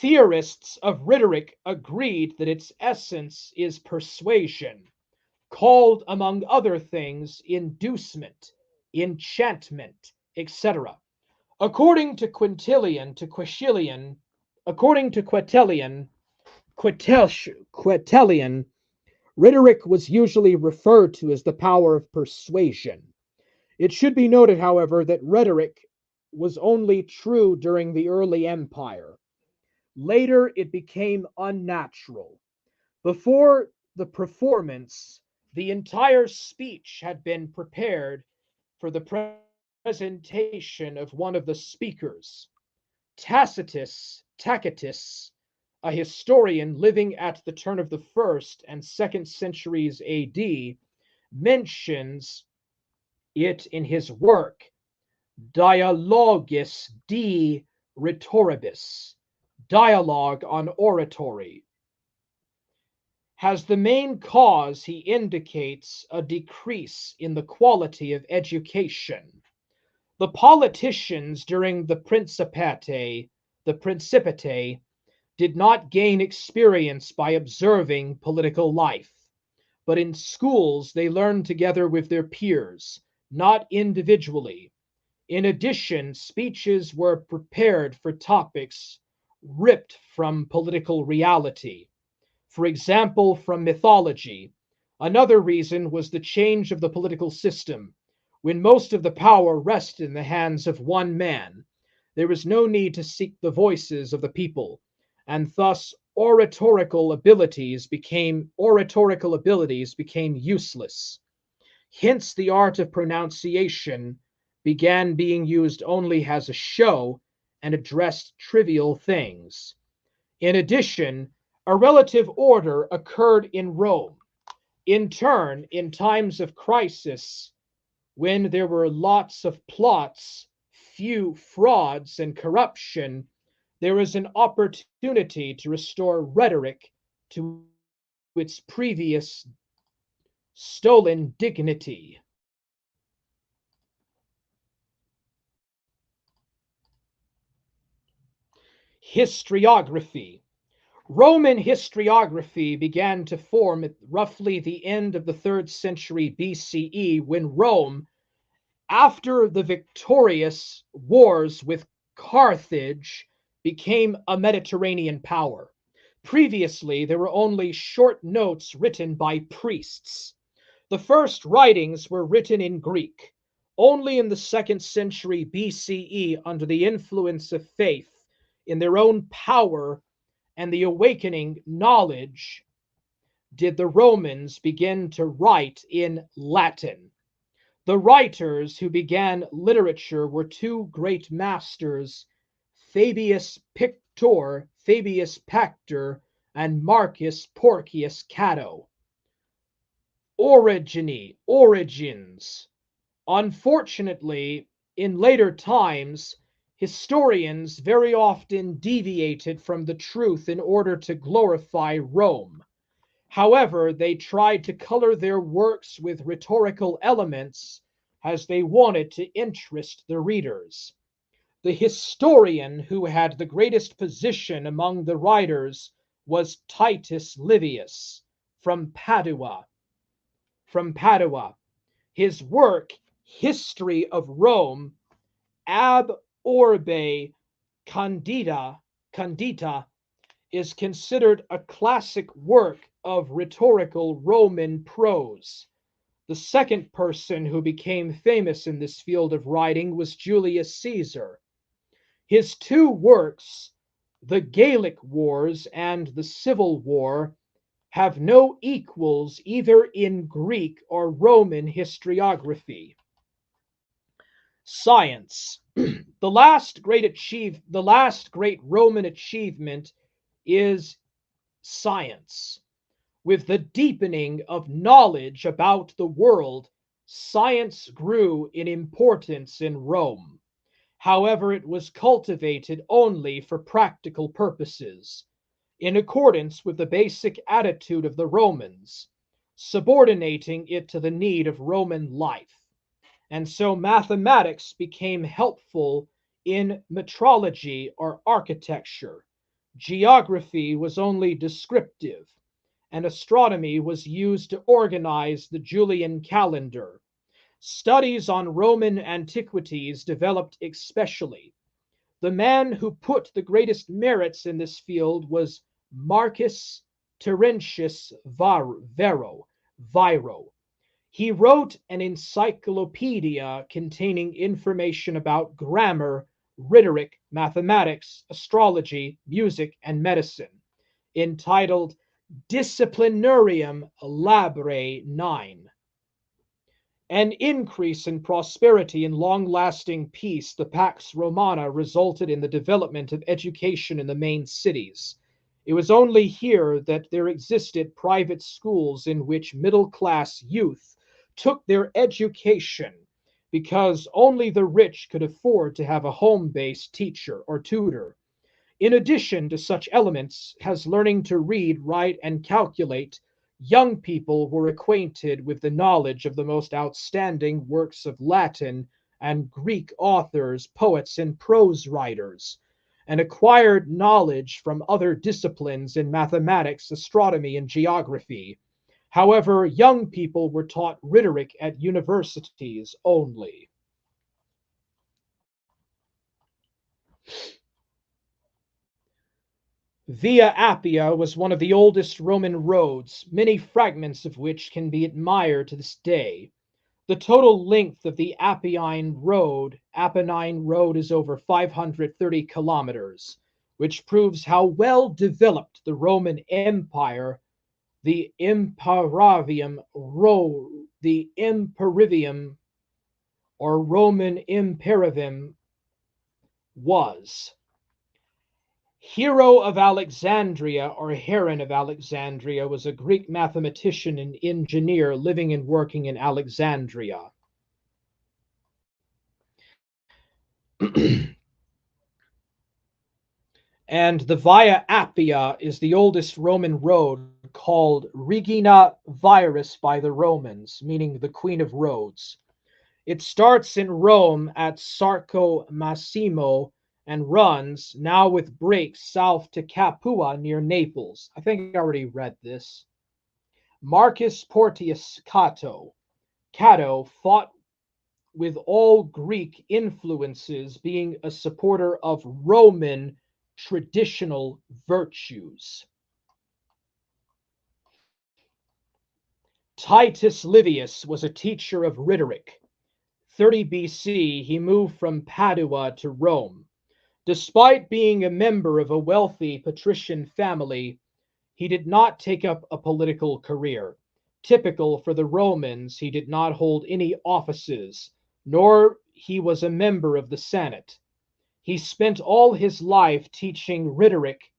Theorists of rhetoric agreed that its essence is persuasion, called among other things inducement, enchantment, etc. According to Quintilian, Quetelian, rhetoric was usually referred to as the power of persuasion. It should be noted, however, that rhetoric was only true during the early empire. Later, it became unnatural. Before the performance, the entire speech had been prepared for the presentation of one of the speakers. Tacitus, a historian living at the turn of the 1st and 2nd centuries AD, mentions it in his work Dialogus de Rhetoribus, Dialogue on Oratory. As the main cause, he indicates a decrease in the quality of education. The politicians during the Principate did not gain experience by observing political life, but in schools they learned together with their peers, not individually. In addition, speeches were prepared for topics ripped from political reality, for example, from mythology. Another reason was the change of the political system. When most of the power rested in the hands of one man, there was no need to seek the voices of the people, and thus oratorical abilities became useless. Hence, the art of pronunciation began being used only as a show and addressed trivial things. In addition, a relative order occurred in Rome. In turn, in times of crisis, when there were lots of plots, few frauds, and corruption, there was an opportunity to restore rhetoric to its previous stolen dignity. Historiography. Roman historiography began to form at roughly the end of the 3rd century BCE, when Rome, after the victorious wars with Carthage, became a Mediterranean power. Previously, there were only short notes written by priests. The first writings were written in Greek. Only in the 2nd century BCE, under the influence of faith in their own power and the awakening knowledge, did the Romans begin to write in Latin. The writers who began literature were two great masters, Fabius Pactor, and Marcus Porcius Cato. Origins. Unfortunately, in later times, historians very often deviated from the truth in order to glorify Rome. However, they tried to color their works with rhetorical elements as they wanted to interest the readers. The historian who had the greatest position among the writers was Titus Livius from Padua. His work, History of Rome, Ab Orbe Condita, is considered a classic work of rhetorical Roman prose. The second person who became famous in this field of writing was Julius Caesar. His two works, The Gallic Wars and The Civil War, have no equals either in Greek or Roman historiography. Science. The last great Roman achievement is science. With the deepening of knowledge about the world, science grew in importance in Rome. However, it was cultivated only for practical purposes, in accordance with the basic attitude of the Romans, subordinating it to the need of Roman life. And so mathematics became helpful in metrology or architecture. Geography was only descriptive, and astronomy was used to organize the Julian calendar. Studies on Roman antiquities developed especially. The man who put the greatest merits in this field was Marcus Terentius Varro. He wrote an encyclopedia containing information about grammar, rhetoric, mathematics, astrology, music, and medicine, entitled Disciplinarium Labrae 9. An increase in prosperity and long-lasting peace, the Pax Romana, resulted in the development of education in the main cities. It was only here that there existed private schools in which middle-class youth took their education, because only the rich could afford to have a home-based teacher or tutor. In addition to such elements as learning to read, write, and calculate, young people were acquainted with the knowledge of the most outstanding works of Latin and Greek authors, poets, and prose writers, and acquired knowledge from other disciplines in mathematics, astronomy, and geography. However, young people were taught rhetoric at universities only. Via Appia was one of the oldest Roman roads, many fragments of which can be admired to this day. The total length of the Apennine Road is over 530 kilometers, which proves how well developed the Roman Empire, the Imperium or Roman Imperium was. Hero of Alexandria, or Heron of Alexandria, was a Greek mathematician and engineer living and working in Alexandria. And the Via Appia is the oldest Roman road, called Regina Viris by the Romans, meaning the Queen of Roads. It starts in Rome at Sarco Massimo and runs, now with breaks, south to Capua near Naples. I think I already read this. Marcus Porcius Cato fought with all Greek influences, being a supporter of Roman traditional virtues. Titus Livius was a teacher of rhetoric. 30 BC, he moved from Padua to Rome. Despite being a member of a wealthy patrician family, he did not take up a political career. Typical for the Romans, he did not hold any offices, nor he was a member of the Senate. He spent all his life teaching rhetoric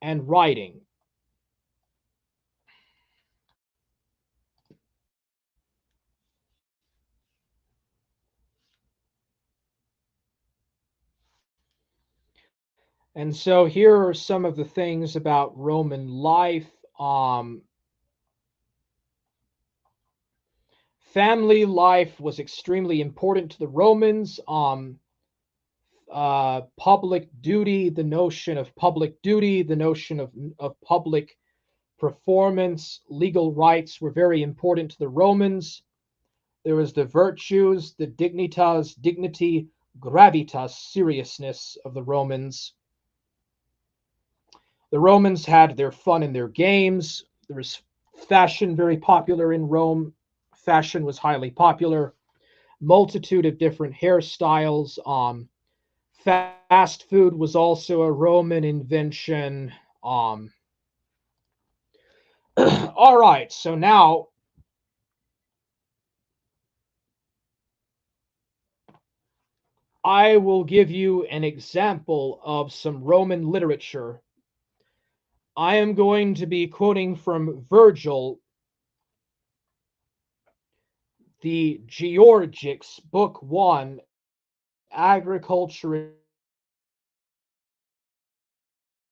and writing. And so here are some of the things about Roman life. Family life was extremely important to the Romans. Public duty, the notion of public duty, the notion of public performance, legal rights were very important to the Romans. There was the virtues, the dignitas, dignity, gravitas, seriousness of the Romans. The Romans had their fun in their games. There was fashion very popular in Rome. fashion was highly popular, multitude of different hairstyles. Fast food was also a Roman invention. All right, so now I will give you an example of some Roman literature. I am going to be quoting from Virgil, the Georgics, Book 1, Agriculture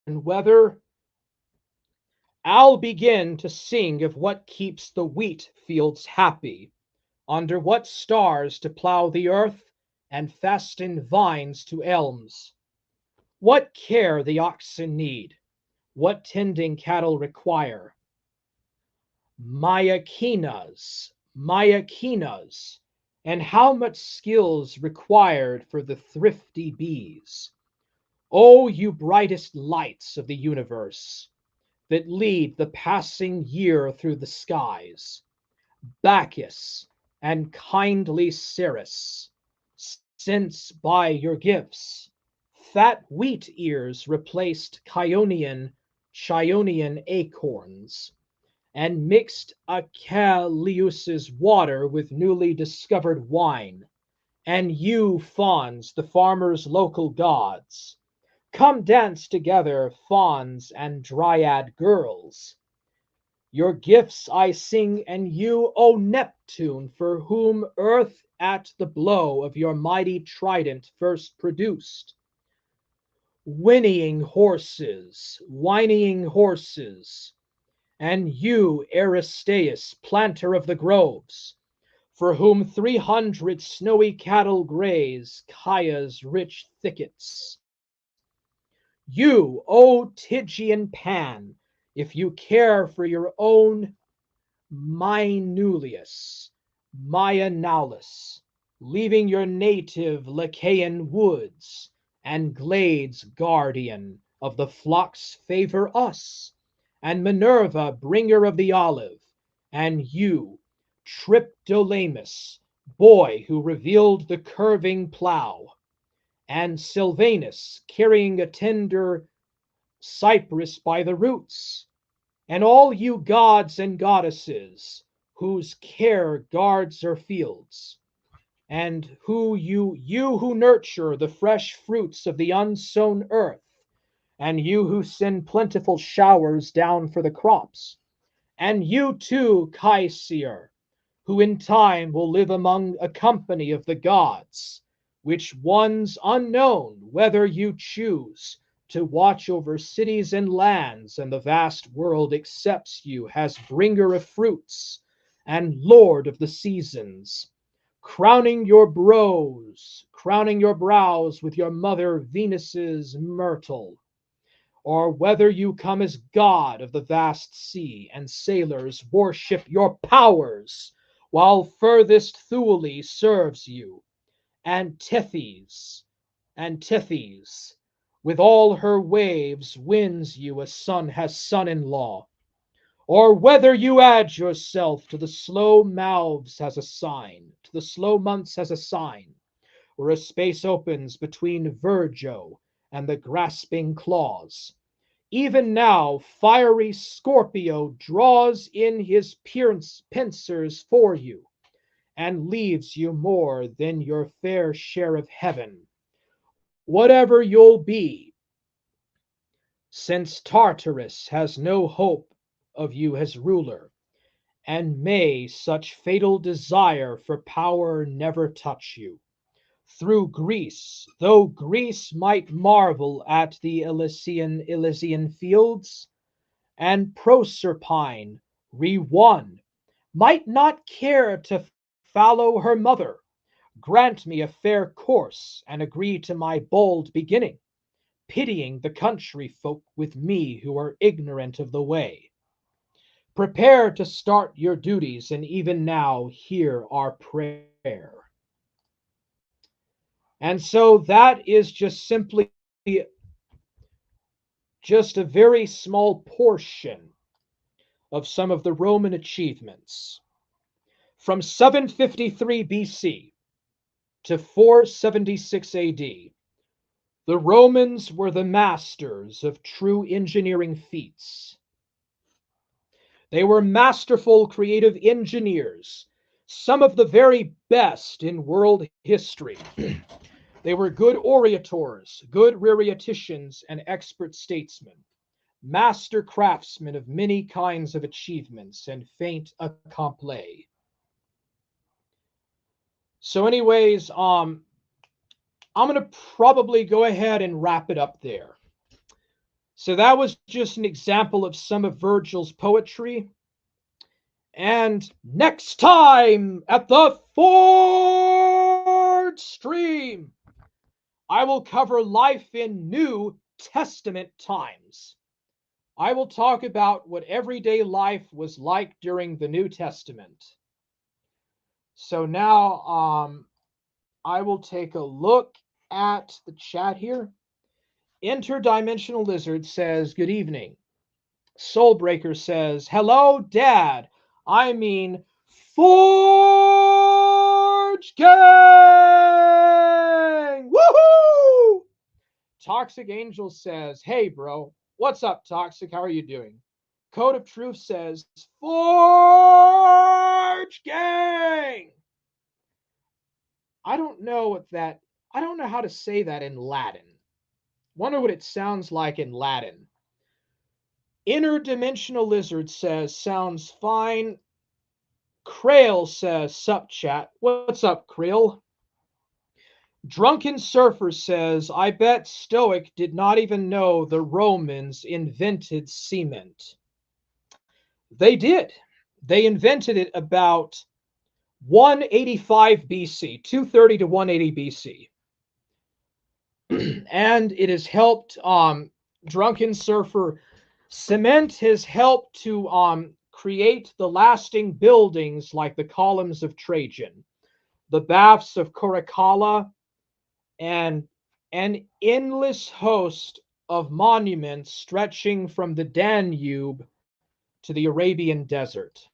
and Weather. I'll begin to sing of what keeps the wheat fields happy, under what stars to plough the earth, and fasten vines to elms. What care the oxen need, what tending cattle require. Myakinas, and how much skill's required for the thrifty bees. O you brightest lights of the universe, that lead the passing year through the skies, Bacchus and kindly Ceres, since by your gifts fat wheat ears replaced Chionian acorns, and mixed Achelous' water with newly discovered wine, and you fauns, the farmers' local gods, come dance together, fauns and dryad girls. Your gifts I sing, and you, O Neptune, for whom earth at the blow of your mighty trident first produced. Whinnying horses, and you, Aristaeus, planter of the groves, for whom 300 snowy cattle graze Chia's rich thickets. You, O Tygian Pan, if you care for your own Mainulius, Maianalus, leaving your native Lycaean woods and glades guardian of the flocks, favor us, and Minerva, bringer of the olive, and you, Triptolemus, boy who revealed the curving plough, and Silvanus, carrying a tender cypress by the roots, and all you gods and goddesses whose care guards our fields, and you who nurture the fresh fruits of the unsown earth, and you who send plentiful showers down for the crops, and you too, Caesar, who in time will live among a company of the gods, which ones unknown, whether you choose to watch over cities and lands, and the vast world accepts you as bringer of fruits and lord of the seasons, crowning your brows with your mother Venus's myrtle, or whether you come as god of the vast sea, and sailors worship your powers, while furthest Thule serves you, and Tethys, with all her waves wins you a son-in-law, or whether you add yourself to the slow months as a sign, where a space opens between Virgo and the grasping claws. Even now, fiery Scorpio draws in his pincers for you, and leaves you more than your fair share of heaven, whatever you'll be, since Tartarus has no hope of you as ruler, and may such fatal desire for power never touch you. Through Greece, though Greece might marvel at the Elysian fields, and Proserpine, re-won, might not care to follow her mother, grant me a fair course, and agree to my bold beginning, pitying the country folk with me who are ignorant of the way. Prepare to start your duties, and even now hear our prayer. And so that is just simply just a very small portion of some of the Roman achievements. From 753 BC to 476 AD, the Romans were the masters of true engineering feats. They were masterful, creative engineers, some of the very best in world history. They were good orators, good rhetoricians, and expert statesmen, master craftsmen of many kinds of achievements and fait accompli. So, anyways, I'm going to probably go ahead and wrap it up there. So that was just an example of some of Virgil's poetry. And next time at the Fourth Stream, I will cover life in New Testament times. I will talk about what everyday life was like during the New Testament. So now I will take a look at the chat here. Interdimensional Lizard says, good evening. Soulbreaker says, hello, Dad. I mean, Forge Gang! Woohoo! Toxic Angel says, hey, bro. What's up, Toxic? How are you doing? Code of Truth says, Forge Gang! I don't know how to say that in Latin. Wonder what it sounds like in Latin. Interdimensional Lizard says, sounds fine. Krail says, sup chat. What's up, Krail? Drunken Surfer says, I bet Stoic did not even know the Romans invented cement. They did. They invented it about 185 BC, 230 to 180 BC. And it has helped Drunken Surfer. Cement has helped to create the lasting buildings like the columns of Trajan, the baths of Caracalla, and an endless host of monuments stretching from the Danube to the Arabian desert.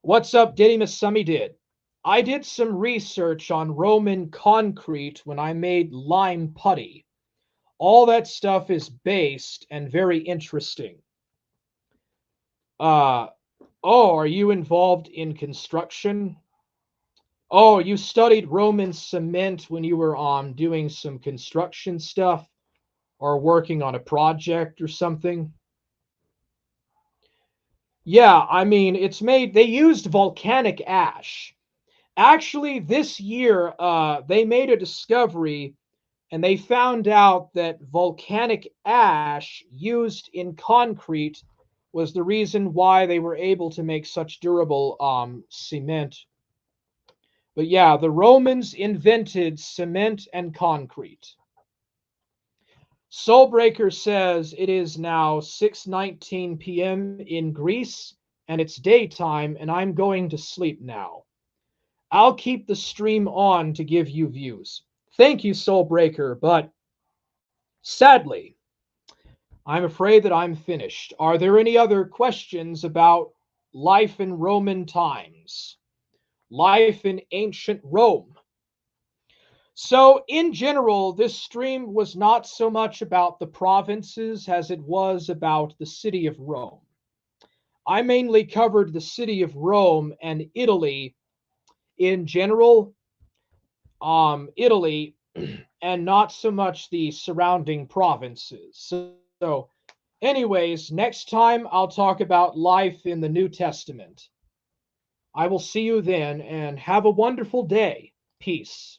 What's up, Didymus Summy did? I did some research on Roman concrete when I made lime putty. All that stuff is based and very interesting. Oh, are you involved in construction? Oh, you studied Roman cement when you were doing some construction stuff or working on a project or something? Yeah, I mean, they used volcanic ash. Actually, this year, they made a discovery and they found out that volcanic ash used in concrete was the reason why they were able to make such durable cement. But yeah, the Romans invented cement and concrete. Soulbreaker says it is now 6:19 p.m. in Greece, and it's daytime, and I'm going to sleep now. I'll keep the stream on to give you views. Thank you, Soulbreaker, but sadly, I'm afraid that I'm finished. Are there any other questions about life in Roman times? Life in ancient Rome? So, in general, this stream was not so much about the provinces as it was about the city of Rome. I mainly covered the city of Rome and Italy in general, Italy, and not so much the surrounding provinces. So, anyways, next time I'll talk about life in the New Testament. I will see you then, and have a wonderful day. Peace.